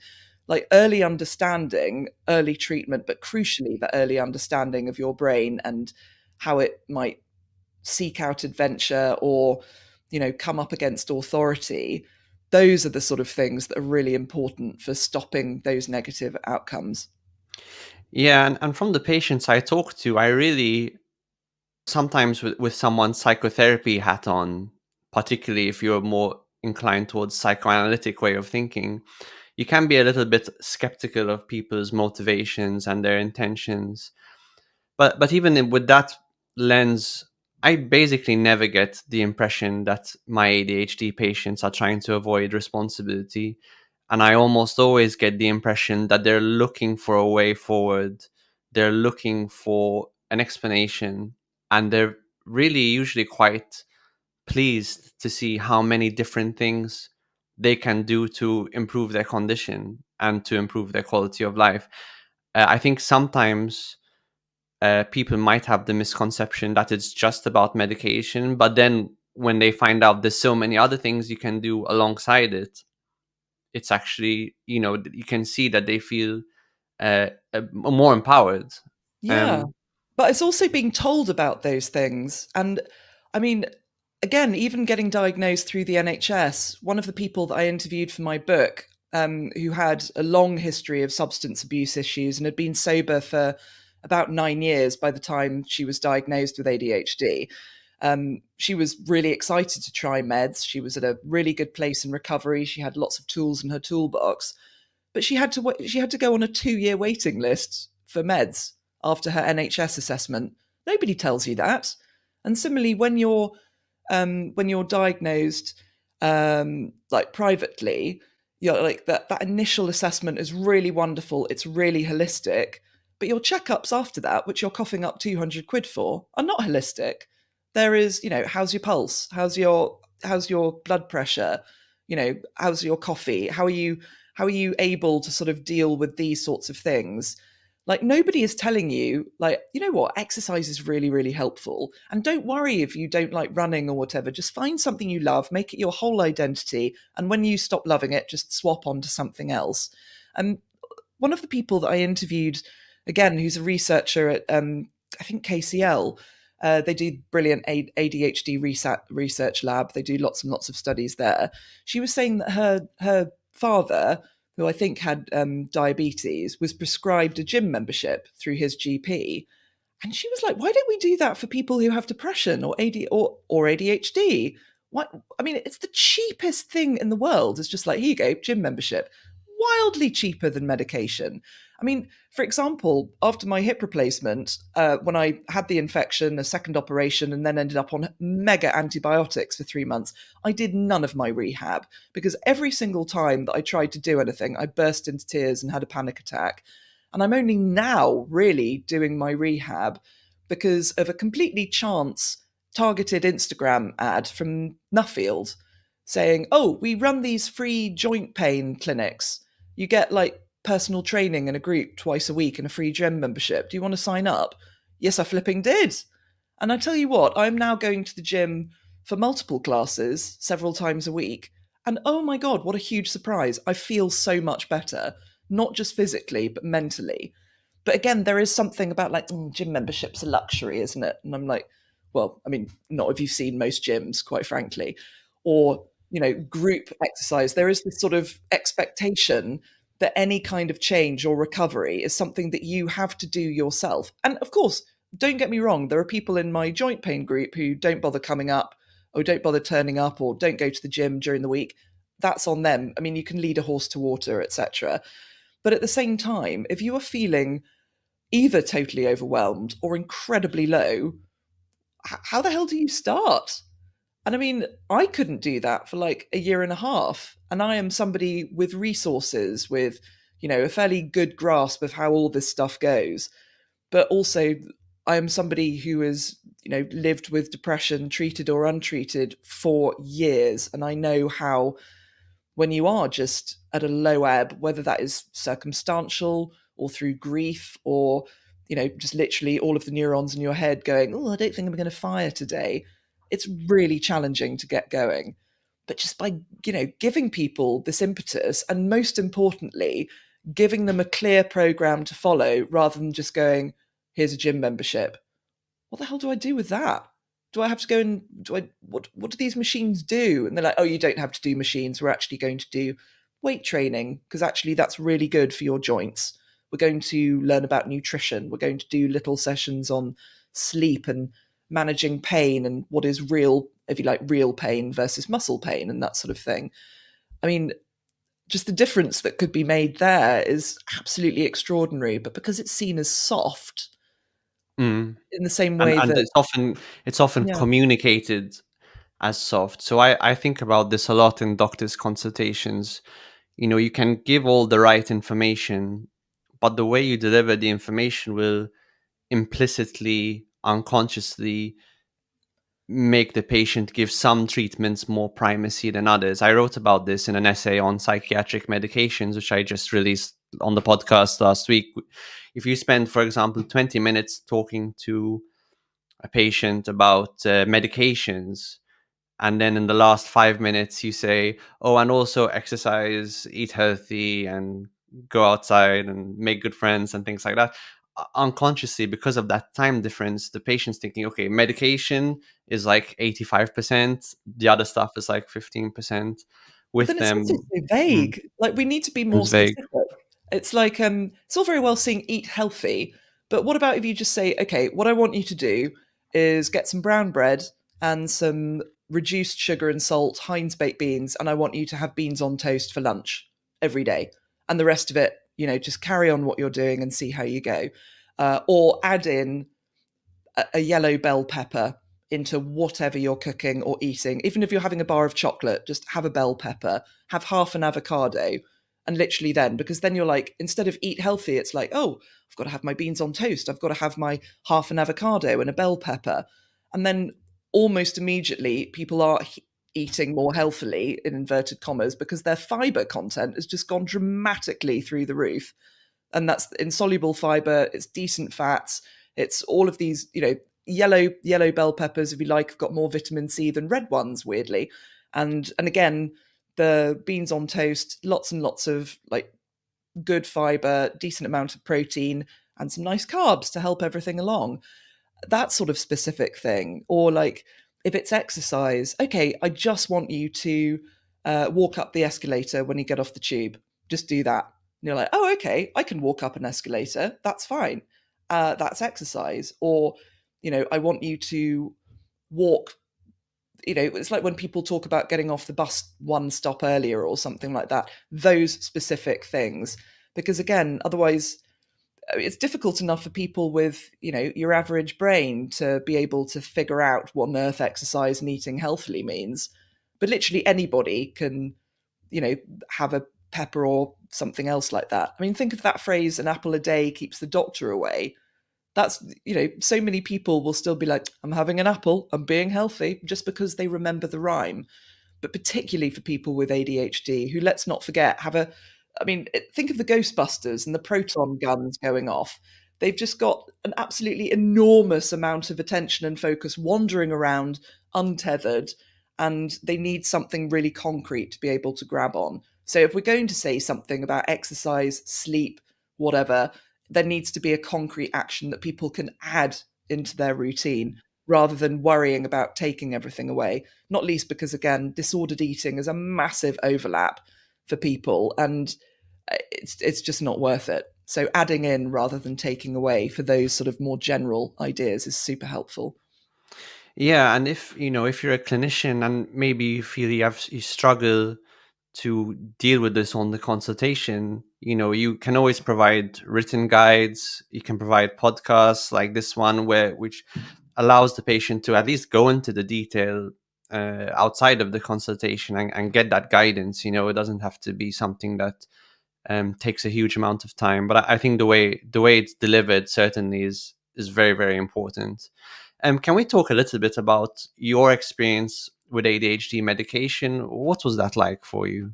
Like early understanding, early treatment, but crucially the early understanding of your brain and how it might seek out adventure or come up against authority. Those are the sort of things that are really important for stopping those negative outcomes. yeah, and from the patients I talk to, I really sometimes with someone's psychotherapy hat on, particularly if you're more inclined towards psychoanalytic way of thinking, you can be a little bit skeptical of people's motivations and their intentions. But even with that lens, I basically never get the impression that my ADHD patients are trying to avoid responsibility, and I almost always get the impression that they're looking for a way forward. They're looking for an explanation, and they're really usually quite pleased to see how many different things they can do to improve their condition and to improve their quality of life. I think sometimes people might have the misconception that it's just about medication, but then when they find out there's so many other things you can do alongside it, it's actually, you can see that they feel more empowered. Yeah. um But it's also being told about those things. And I mean, again, even getting diagnosed through the NHS, one of the people that I interviewed for my book, who had a long history of substance abuse issues and had been sober for about 9 years by the time she was diagnosed with ADHD. She was really excited to try meds. She was at a really good place in recovery. She had lots of tools in her toolbox, but she had to go on a 2 year waiting list for meds after her NHS assessment. Nobody tells you that. And similarly, when you're diagnosed like privately, you're like that initial assessment is really wonderful. It's really holistic, but your checkups after that, which you're coughing up 200 quid for, are not holistic. There is, how's your pulse? How's your blood pressure? How's your coffee? How are you able to sort of deal with these sorts of things? Like, nobody is telling you, like, you know what, exercise is really, really helpful. And don't worry if you don't like running or whatever. Just find something you love, make it your whole identity. And when you stop loving it, just swap on to something else. And one of the people that I interviewed, again, who's a researcher at, I think, KCL, they do brilliant ADHD research lab. They do lots and lots of studies there. She was saying that her father, who I think had diabetes, was prescribed a gym membership through his GP. And she was like, "Why don't we do that for people who have depression or ADHD? What? I mean, it's the cheapest thing in the world. It's just like, here you go, gym membership, wildly cheaper than medication." I mean, for example, after my hip replacement, when I had the infection, a second operation, and then ended up on mega antibiotics for 3 months, I did none of my rehab because every single time that I tried to do anything, I burst into tears and had a panic attack. And I'm only now really doing my rehab because of a completely chance targeted Instagram ad from Nuffield saying, "Oh, we run these free joint pain clinics. You get like personal training in a group twice a week and a free gym membership. Do you want to sign up?" Yes, I flipping did. And I tell you what, I'm now going to the gym for multiple classes several times a week. And oh my God, what a huge surprise. I feel so much better, not just physically, but mentally. But again, there is something about like, gym membership's a luxury, isn't it? And I'm like, well, I mean, not if you've seen most gyms, quite frankly. Or, group exercise. There is this sort of expectation that any kind of change or recovery is something that you have to do yourself. And of course, don't get me wrong, there are people in my joint pain group who don't bother coming up or don't bother turning up or don't go to the gym during the week. That's on them. I mean, you can lead a horse to water, etc. But at the same time, if you are feeling either totally overwhelmed or incredibly low, how the hell do you start? And I mean, I couldn't do that for like a year and a half. And I am somebody with resources, with, a fairly good grasp of how all this stuff goes. But also, I am somebody who has, lived with depression, treated or untreated, for years. And I know how, when you are just at a low ebb, whether that is circumstantial or through grief or, just literally all of the neurons in your head going, "Oh, I don't think I'm going to fire today." It's really challenging to get going. But just by, giving people this impetus and most importantly, giving them a clear program to follow rather than just going, "Here's a gym membership." What the hell do I do with that? Do I have to go and what do these machines do? And they're like, "Oh, you don't have to do machines. We're actually going to do weight training because actually that's really good for your joints. We're going to learn about nutrition. We're going to do little sessions on sleep and managing pain and what is real, if you like, real pain versus muscle pain and that sort of thing." I mean, just the difference that could be made there is absolutely extraordinary. But because it's seen as soft, mm. in the same and way and that, it's often yeah, communicated as soft. So I think about this a lot in doctors' consultations. You can give all the right information, but the way you deliver the information will implicitly, unconsciously make the patient give some treatments more primacy than others. I wrote about this in an essay on psychiatric medications, which I just released on the podcast last week. If you spend, for example, 20 minutes talking to a patient about medications, and then in the last 5 minutes you say, oh, and also exercise, eat healthy, and go outside and make good friends and things like that, unconsciously, because of that time difference, the patient's thinking, okay, medication is like 85%, the other stuff is like 15%. But With then it's also them, so mm, vague. Like, we need to be more it's vague. specific. It's like, it's all very well saying eat healthy, but what about if you just say, okay, what I want you to do is get some brown bread and some reduced sugar and salt Heinz baked beans, and I want you to have beans on toast for lunch every day, and the rest of it, just carry on what you're doing and see how you go, or add in a yellow bell pepper into whatever you're cooking or eating. Even if you're having a bar of chocolate, just have a bell pepper, have half an avocado, and literally then, because then you're like, instead of eat healthy, it's like, oh, I've got to have my beans on toast. I've got to have my half an avocado and a bell pepper. And then almost immediately, people are eating more healthily, in inverted commas, because their fiber content has just gone dramatically through the roof. And that's insoluble fiber, it's decent fats, it's all of these, yellow bell peppers, if you like, have got more vitamin C than red ones, weirdly. And again, the beans on toast, lots and lots of like good fiber, decent amount of protein, and some nice carbs to help everything along. That sort of specific thing. Or like, if it's exercise, okay, I just want you to walk up the escalator when you get off the tube. Just do that. And you're like, oh, okay, I can walk up an escalator. That's fine. That's exercise. Or, I want you to walk. It's like when people talk about getting off the bus one stop earlier or something like that. Those specific things. Because again, otherwise, it's difficult enough for people with your average brain to be able to figure out what on earth exercise and eating healthily means, but literally anybody can you know have a pepper or something else like that. I mean, think of that phrase, an apple a day keeps the doctor away. That's so many people will still be like, I'm having an apple, I'm being healthy, just because they remember the rhyme. But particularly for people with ADHD, who, let's not forget, I mean, think of the Ghostbusters and the proton guns going off. They've just got an absolutely enormous amount of attention and focus wandering around untethered, and they need something really concrete to be able to grab on. So if we're going to say something about exercise, sleep, whatever, there needs to be a concrete action that people can add into their routine rather than worrying about taking everything away. Not least because, again, disordered eating is a massive overlap for people, and it's just not worth it. So adding in rather than taking away for those sort of more general ideas is super helpful. Yeah, and if you're a clinician and maybe you feel you struggle to deal with this on the consultation, you can always provide written guides. You can provide podcasts like this one, which allows the patient to at least go into the detail outside of the consultation, and get that guidance. It doesn't have to be something that takes a huge amount of time. But I think the way it's delivered certainly is very, very important. Can we talk a little bit about your experience with ADHD medication? What was that like for you?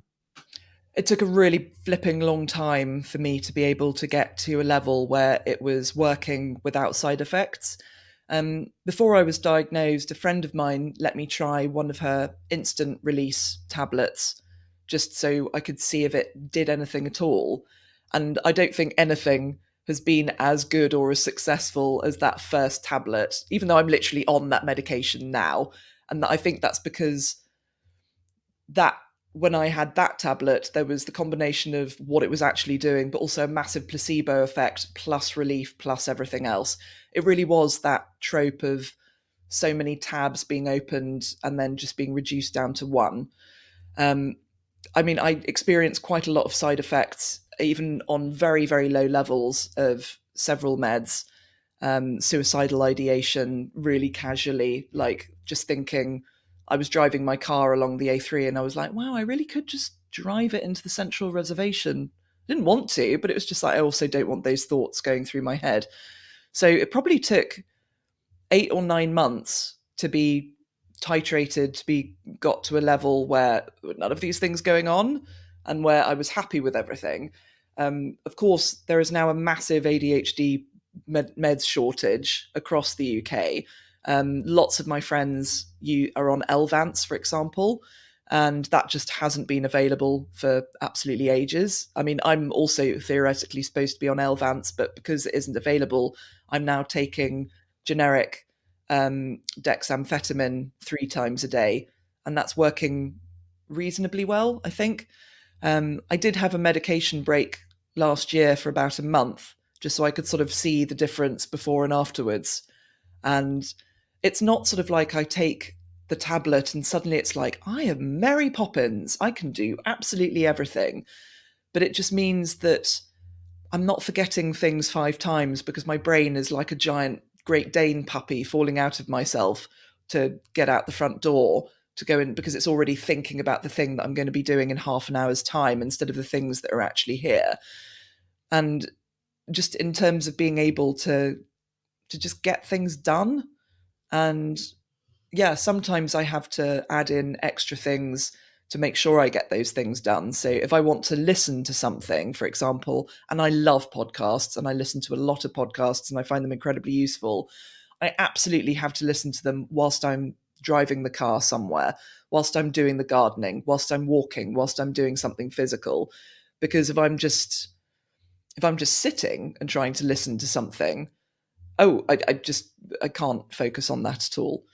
It took a really flipping long time for me to be able to get to a level where it was working without side effects. Before I was diagnosed, a friend of mine let me try one of her instant release tablets just so I could see if it did anything at all. And I don't think anything has been as good or as successful as that first tablet, even though I'm literally on that medication now. And I think that's because that when I had that tablet, there was the combination of what it was actually doing, but also a massive placebo effect, plus relief, plus everything else. It really was that trope of so many tabs being opened and then just being reduced down to one. Um, I mean, I experienced quite a lot of side effects, even on very, very low levels of several meds. Suicidal ideation, really casually, like just thinking, I was driving my car along the A3 and I was like, wow, I really could just drive it into the central reservation. I didn't want to, but it was just like, I also don't want those thoughts going through my head. So it probably took 8 or 9 months to be titrated to be got to a level where none of these things going on and where I was happy with everything. Of course, there is now a massive ADHD meds shortage across the UK. Lots of my friends are on Elvance, for example, and that just hasn't been available for absolutely ages. I mean, I'm also theoretically supposed to be on Elvance, but because it isn't available, I'm now taking generic dexamphetamine 3 times a day, and that's working reasonably well, I think. I did have a medication break last year for about a month, just so I could sort of see the difference before and afterwards. And it's not sort of like I take the tablet and suddenly it's like, I am Mary Poppins. I can do absolutely everything. But it just means that I'm not forgetting things 5 times because my brain is like a giant Great Dane puppy falling out of myself to get out the front door to go in because it's already thinking about the thing that I'm going to be doing in half an hour's time instead of the things that are actually here. And just in terms of being able to just get things done. And yeah, sometimes I have to add in extra things to make sure I get those things done. So if I want to listen to something, for example, and I love podcasts and I listen to a lot of podcasts and I find them incredibly useful, I absolutely have to listen to them whilst I'm driving the car somewhere, whilst I'm doing the gardening, whilst I'm walking, whilst I'm doing something physical. Because if I'm just sitting and trying to listen to something, I can't focus on that at all.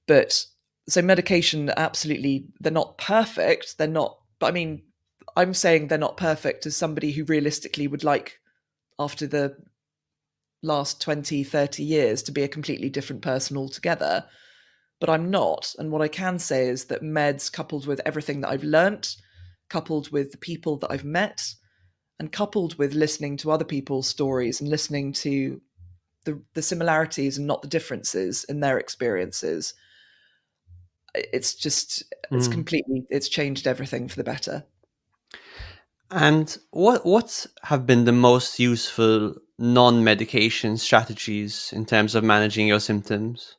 But so medication, absolutely, they're not perfect. They're not, but I mean, I'm saying they're not perfect as somebody who realistically would like, after the last 20, 30 years, to be a completely different person altogether. But I'm not. And what I can say is that meds, coupled with everything that I've learnt, coupled with the people that I've met, and coupled with listening to other people's stories and listening to the similarities and not the differences in their experiences, it's just Mm. it's changed everything for the better. And what have been the most useful non-medication strategies in terms of managing your symptoms?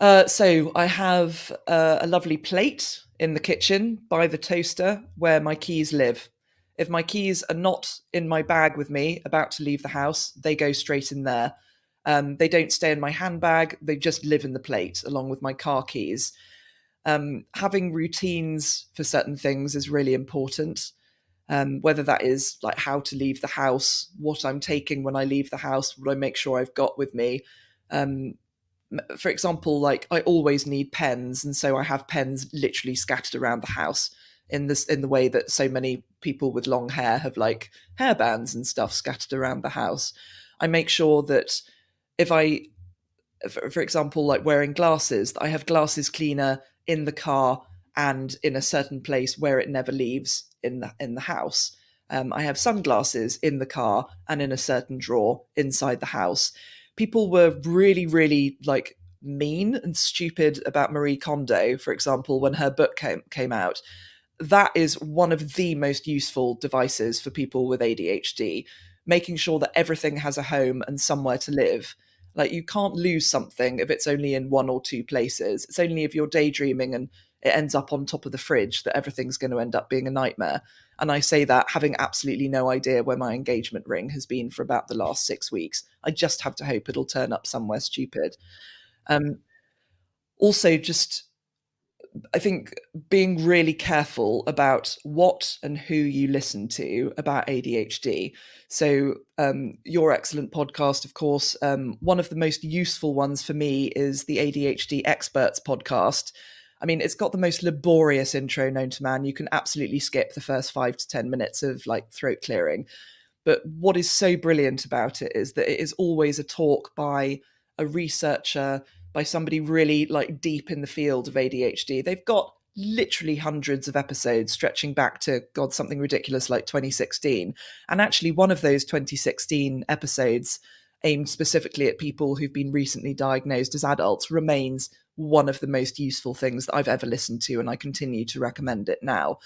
So I have a lovely plate in the kitchen by the toaster where my keys live. If my keys are not in my bag with me, about to leave the house, they go straight in there. They don't stay in my handbag, they just live in the plate along with my car keys. Having routines for certain things is really important. Whether that is like how to leave the house, what I'm taking when I leave the house, what I make sure I've got with me. Um, for example, like I always need pens, and so I have pens literally scattered around the house in the way that so many people with long hair have like hairbands and stuff scattered around the house. I make sure that if I for example, like wearing glasses, I have glasses cleaner in the car and in a certain place where it never leaves in the house. I have sunglasses in the car and in a certain drawer inside the house. People were really, really like mean and stupid about Marie Kondo, for example, when her book came out. That is one of the most useful devices for people with ADHD, making sure that everything has a home and somewhere to live. Like you can't lose something if it's only in one or two places. It's only if you're daydreaming and it ends up on top of the fridge that everything's going to end up being a nightmare. And I say that having absolutely no idea where my engagement ring has been for about the last 6 weeks. I just have to hope it'll turn up somewhere stupid. Um, Also, just I think being really careful about what and who you listen to about ADHD. So, your excellent podcast, of course, one of the most useful ones for me is the ADHD Experts podcast. I mean, it's got the most laborious intro known to man. You can absolutely skip the first 5 to 10 minutes of like throat clearing. But what is so brilliant about it is that it is always a talk by a researcher, by somebody really like deep in the field of ADHD. They've got literally hundreds of episodes stretching back to God, something ridiculous like 2016. And actually, one of those 2016 episodes aimed specifically at people who've been recently diagnosed as adults remains one of the most useful things that I've ever listened to, and I continue to recommend it now.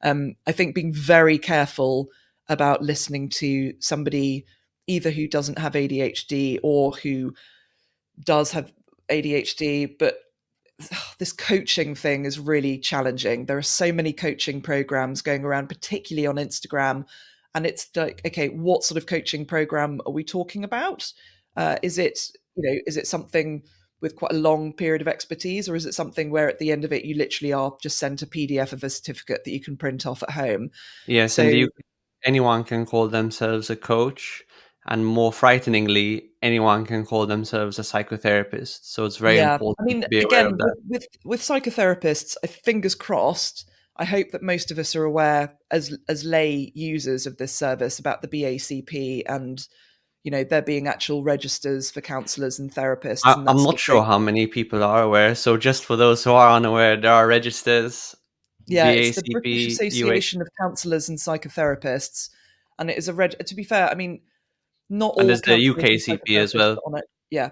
I think being very careful about listening to somebody either who doesn't have ADHD or who does have ADHD, but this coaching thing is really challenging. There are so many coaching programs going around, particularly on Instagram. And it's like, okay, what sort of coaching program are we talking about? Is it, is it something with quite a long period of expertise, or is it something where at the end of it you literally are just sent a PDF of a certificate that you can print off at home? Yes, in So the UK, anyone can call themselves a coach, and more frighteningly, anyone can call themselves a psychotherapist. So it's very yeah, I important mean, to be aware again, of that. with psychotherapists, fingers crossed. I hope that most of us are aware as lay users of this service about the BACP, and there being actual registers for counsellors and therapists and that I'm sort not of sure thing. how many people are aware. So just for those who are unaware, there are registers, Yeah, it's the British BACP, UA, Association of Counsellors and Psychotherapists, and it is a to be fair, I mean, not and all there's the counsellors and UKCP as psychotherapists well. are on it. Yeah,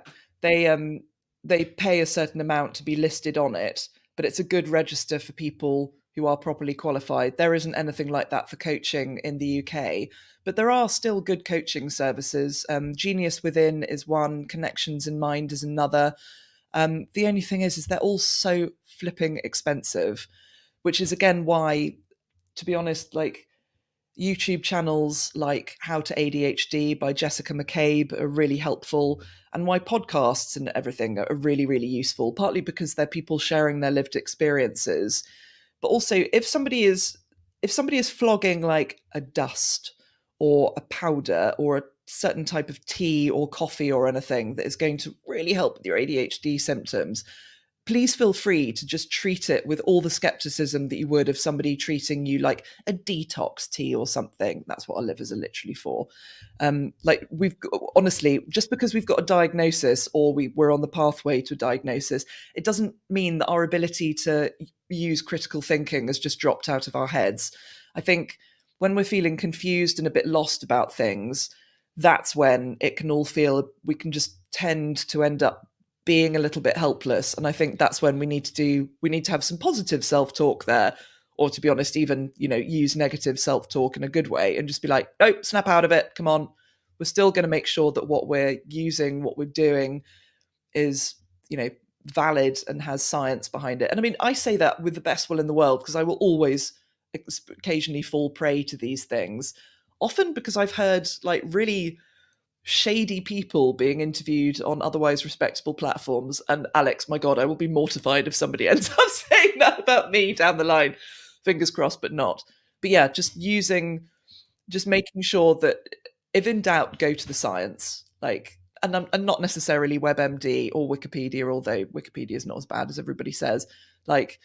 they pay a certain amount to be listed on it, but it's a good register for people who are properly qualified. There isn't anything like that for coaching in the UK, but there are still good coaching services. Genius Within is one, Connections in Mind is another. The only thing is they're all so flipping expensive, which is again why, to be honest, like YouTube channels like How to ADHD by Jessica McCabe are really helpful, and why podcasts and everything are really, really useful, partly because they're people sharing their lived experiences. But also if somebody is flogging like a dust or a powder or a certain type of tea or coffee or anything that is going to really help with your ADHD symptoms, please feel free to just treat it with all the skepticism that you would of somebody treating you like a detox tea or something. That's what our livers are literally for. Like honestly, just because we've got a diagnosis or we're on the pathway to a diagnosis, it doesn't mean that our ability to use critical thinking has just dropped out of our heads. I think when we're feeling confused and a bit lost about things, that's when it can all feel we can just tend to end up being a little bit helpless. And I think that's when we need to have some positive self-talk there, or to be honest, even use negative self-talk in a good way and just be like, nope, snap out of it, come on, we're still going to make sure that what we're using, what we're doing is valid and has science behind it. And I mean, I say that with the best will in the world, because I will always occasionally fall prey to these things, often because I've heard like really shady people being interviewed on otherwise respectable platforms. And Alex, my God, I will be mortified if somebody ends up saying that about me down the line. Fingers crossed, but not. But yeah, just making sure that if in doubt, go to the science. Like, and not necessarily WebMD or Wikipedia, although Wikipedia is not as bad as everybody says. Like,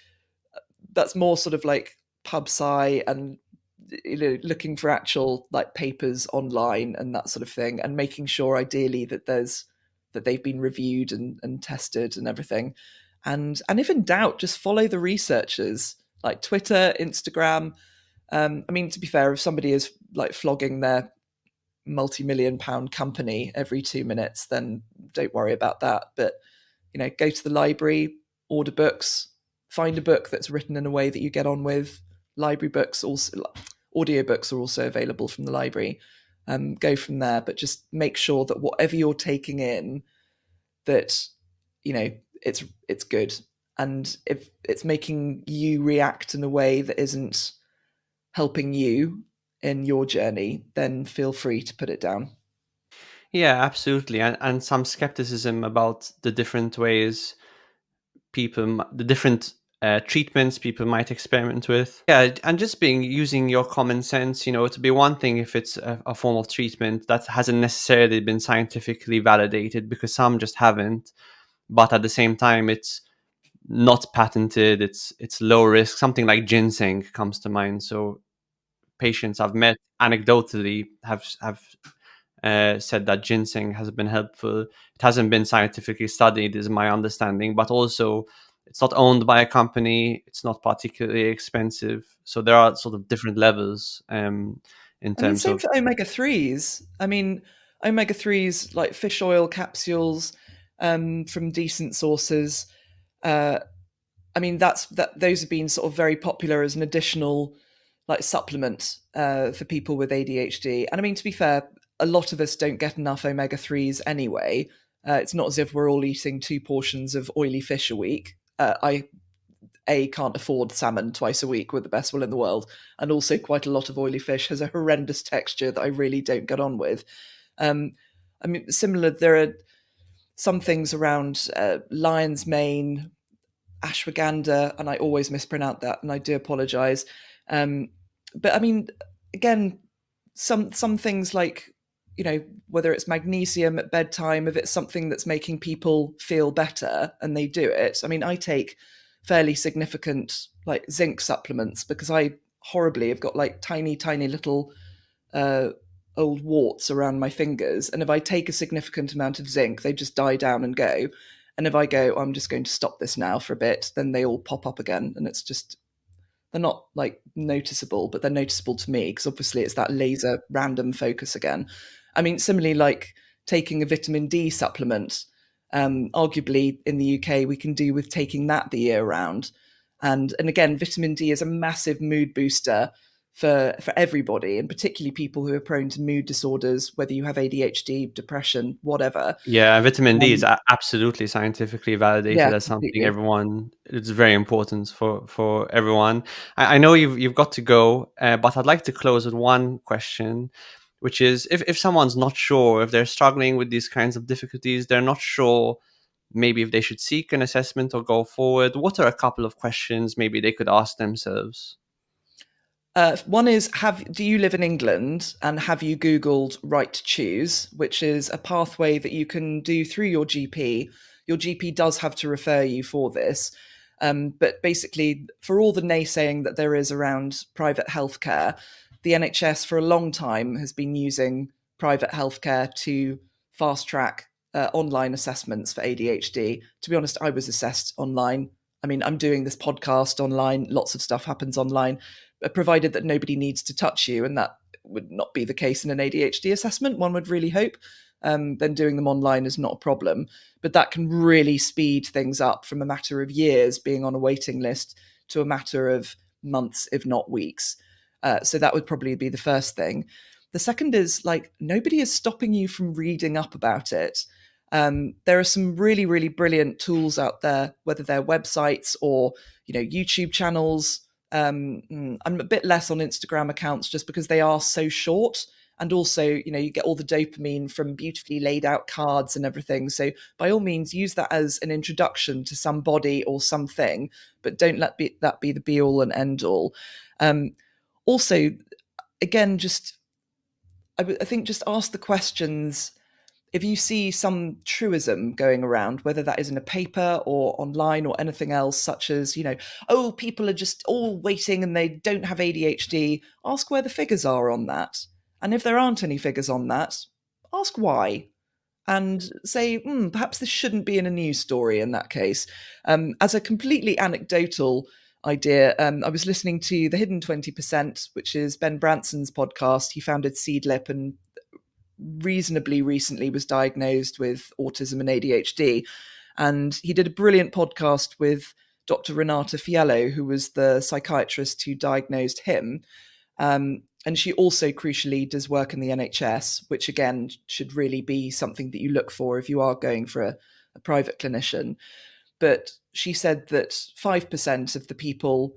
that's more sort of like PubSci and looking for actual like papers online and that sort of thing, and making sure ideally that they've been reviewed and tested and everything. And if in doubt, just follow the researchers like Twitter, Instagram. I mean, to be fair, if somebody is like flogging their multi-million pound company every 2 minutes, then don't worry about that. But go to the library, order books, find a book that's written in a way that you get on with. Library books, also audiobooks are also available from the library. Go from there, but just make sure that whatever you're taking in, that it's good. And if it's making you react in a way that isn't helping you in your journey, then feel free to put it down. Yeah, absolutely, and some skepticism about the different ways the different treatments people might experiment with. Yeah, and just being using your common sense. To be one thing if it's a form of treatment that hasn't necessarily been scientifically validated, because some just haven't. But at the same time, it's not patented. It's low risk. Something like ginseng comes to mind. So patients I've met anecdotally have said that ginseng has been helpful. It hasn't been scientifically studied, is my understanding, but also it's not owned by a company. It's not particularly expensive. So there are sort of different levels in I mean, terms same of. for omega 3s. I mean, omega 3s like fish oil capsules from decent sources. Uh, I mean, those have been sort of very popular as an additional like supplement for people with ADHD. And I mean, to be fair, a lot of us don't get enough omega 3s anyway. It's not as if we're all eating 2 portions of oily fish a week. I can't afford salmon twice a week with the best will in the world, and also quite a lot of oily fish has a horrendous texture that I really don't get on with. I mean, similar. There are some things around lion's mane, ashwagandha, and I always mispronounce that, and I do apologise. But I mean, again, some things like, you know, whether it's magnesium at bedtime, if it's something that's making people feel better and they do it. I mean, I take fairly significant like zinc supplements because I horribly have got like tiny little uh, old warts around my fingers. And if I take a significant amount of zinc, they just die down and go. And if I go, I'm just going to stop this now for a bit, then they all pop up again. And it's just, they're not like noticeable, but they're noticeable to me because obviously it's that laser random focus again. I mean, similarly, like taking a vitamin D supplement, arguably in the UK, we can do with taking that the year round. And again, vitamin D is a massive mood booster for everybody, and particularly people who are prone to mood disorders, whether you have ADHD, depression, whatever. Yeah, vitamin D is Um, absolutely scientifically validated yeah, as something completely. everyone. It's very important for everyone. I know you've got to go, but I'd like to close with one question, which is if someone's not sure, if they're struggling with these kinds of difficulties, they're not sure maybe if they should seek an assessment or go forward. What are a couple of questions maybe they could ask themselves? One is, do you live in England, and have you Googled Right to Choose, which is a pathway that you can do through your GP. Your GP does have to refer you for this. But basically, for all the naysaying that there is around private healthcare, the NHS for a long time has been using private healthcare to fast track online assessments for ADHD. To be honest, I was assessed online. I mean, I'm doing this podcast online, lots of stuff happens online, provided that nobody needs to touch you, and that would not be the case in an ADHD assessment, one would really hope. Then doing them online is not a problem. But that can really speed things up from a matter of years being on a waiting list to a matter of months, if not weeks. So that would probably be the first thing. The second is like nobody is stopping you from reading up about it. There are some really brilliant tools out there, whether they're websites or YouTube channels. I'm a bit less on Instagram accounts just because they are so short. And also, you get all the dopamine from beautifully laid out cards and everything. So by all means, use that as an introduction to somebody or something, but don't let that be the be all and end all. Um, Also, again, I think just ask the questions. If you see some truism going around, whether that is in a paper or online or anything else, such as, oh, people are just all waiting and they don't have ADHD, ask where the figures are on that. And if there aren't any figures on that, ask why. And say, perhaps this shouldn't be in a news story in that case. As a completely anecdotal idea, I was listening to The Hidden 20%, which is Ben Branson's podcast. He founded Seedlip and reasonably recently was diagnosed with autism and ADHD. And he did a brilliant podcast with Dr. Renata Fiello, who was the psychiatrist who diagnosed him. And she also crucially does work in the NHS, which again should really be something that you look for if you are going for a private clinician. But she said that 5% of the people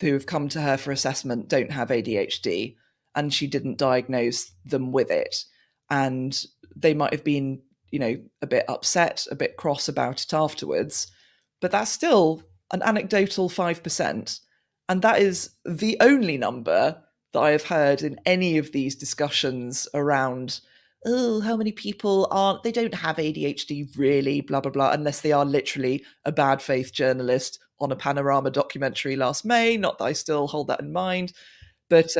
who have come to her for assessment don't have ADHD, and she didn't diagnose them with it. And they might have been, a bit upset, a bit cross about it afterwards, but that's still an anecdotal 5%. And that is the only number that I have heard in any of these discussions around, oh, how many people they don't have ADHD really, blah, blah, blah, unless they are literally a bad faith journalist on a Panorama documentary last May. Not that I still hold that in mind, but,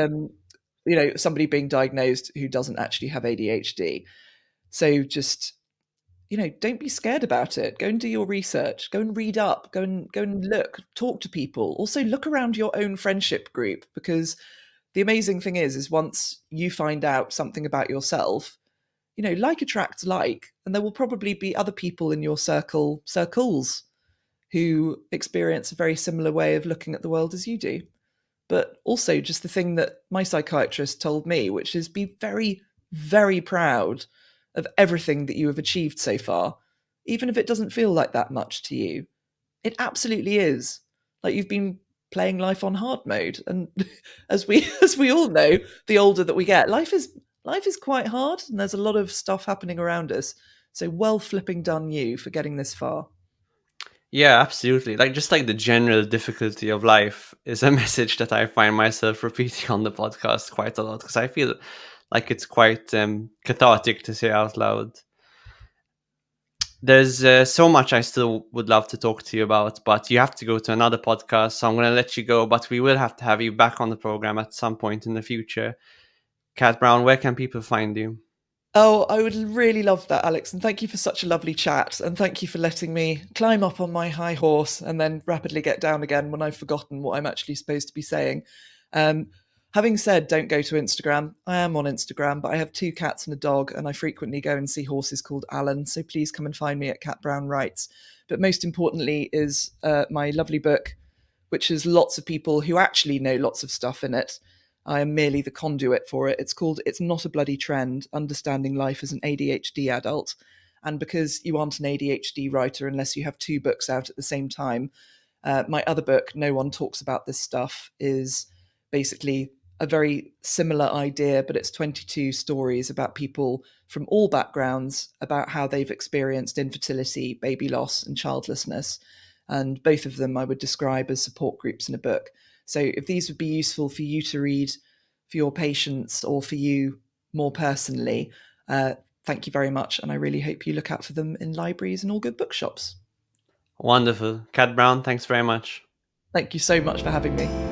somebody being diagnosed who doesn't actually have ADHD. So just, don't be scared about it. Go and do your research. Go and read up. Go and look. Talk to people. Also, look around your own friendship group, because the amazing thing is once you find out something about yourself, like attracts like, and there will probably be other people in your circles who experience a very similar way of looking at the world as you do. But also just the thing that my psychiatrist told me, which is be very, very proud of everything that you have achieved so far, even if it doesn't feel like that much to you. It absolutely is. Like you've been playing life on hard mode, and as we as we all know, the older that we get, life is quite hard, and there's a lot of stuff happening around us. So well flipping done you for getting this far. Yeah, absolutely. Like just like the general difficulty of life is a message that I find myself repeating on the podcast quite a lot because I feel like it's quite cathartic to say out loud. There's so much I still would love to talk to you about, but you have to go to another podcast, so I'm going to let you go. But we will have to have you back on the program at some point in the future. Kat Brown, where can people find you? Oh, I would really love that, Alex. And thank you for such a lovely chat. And thank you for letting me climb up on my high horse and then rapidly get down again when I've forgotten what I'm actually supposed to be saying. Um, Having said, don't go to Instagram. I am on Instagram, but I have 2 cats and a dog, and I frequently go and see horses called Alan. So please come and find me at Cat Brown Writes. But most importantly, is my lovely book, which has lots of people who actually know lots of stuff in it. I am merely the conduit for it. It's called It's Not a Bloody Trend, Understanding Life as an ADHD Adult. And because you aren't an ADHD writer unless you have 2 books out at the same time, my other book, No One Talks About This Stuff, is basically a very similar idea, but it's 22 stories about people from all backgrounds about how they've experienced infertility, baby loss, and childlessness. And both of them I would describe as support groups in a book. So if these would be useful for you to read for your patients or for you more personally, thank you very much. And I really hope you look out for them in libraries and all good bookshops. Wonderful. Kat Brown, thanks very much. Thank you so much for having me.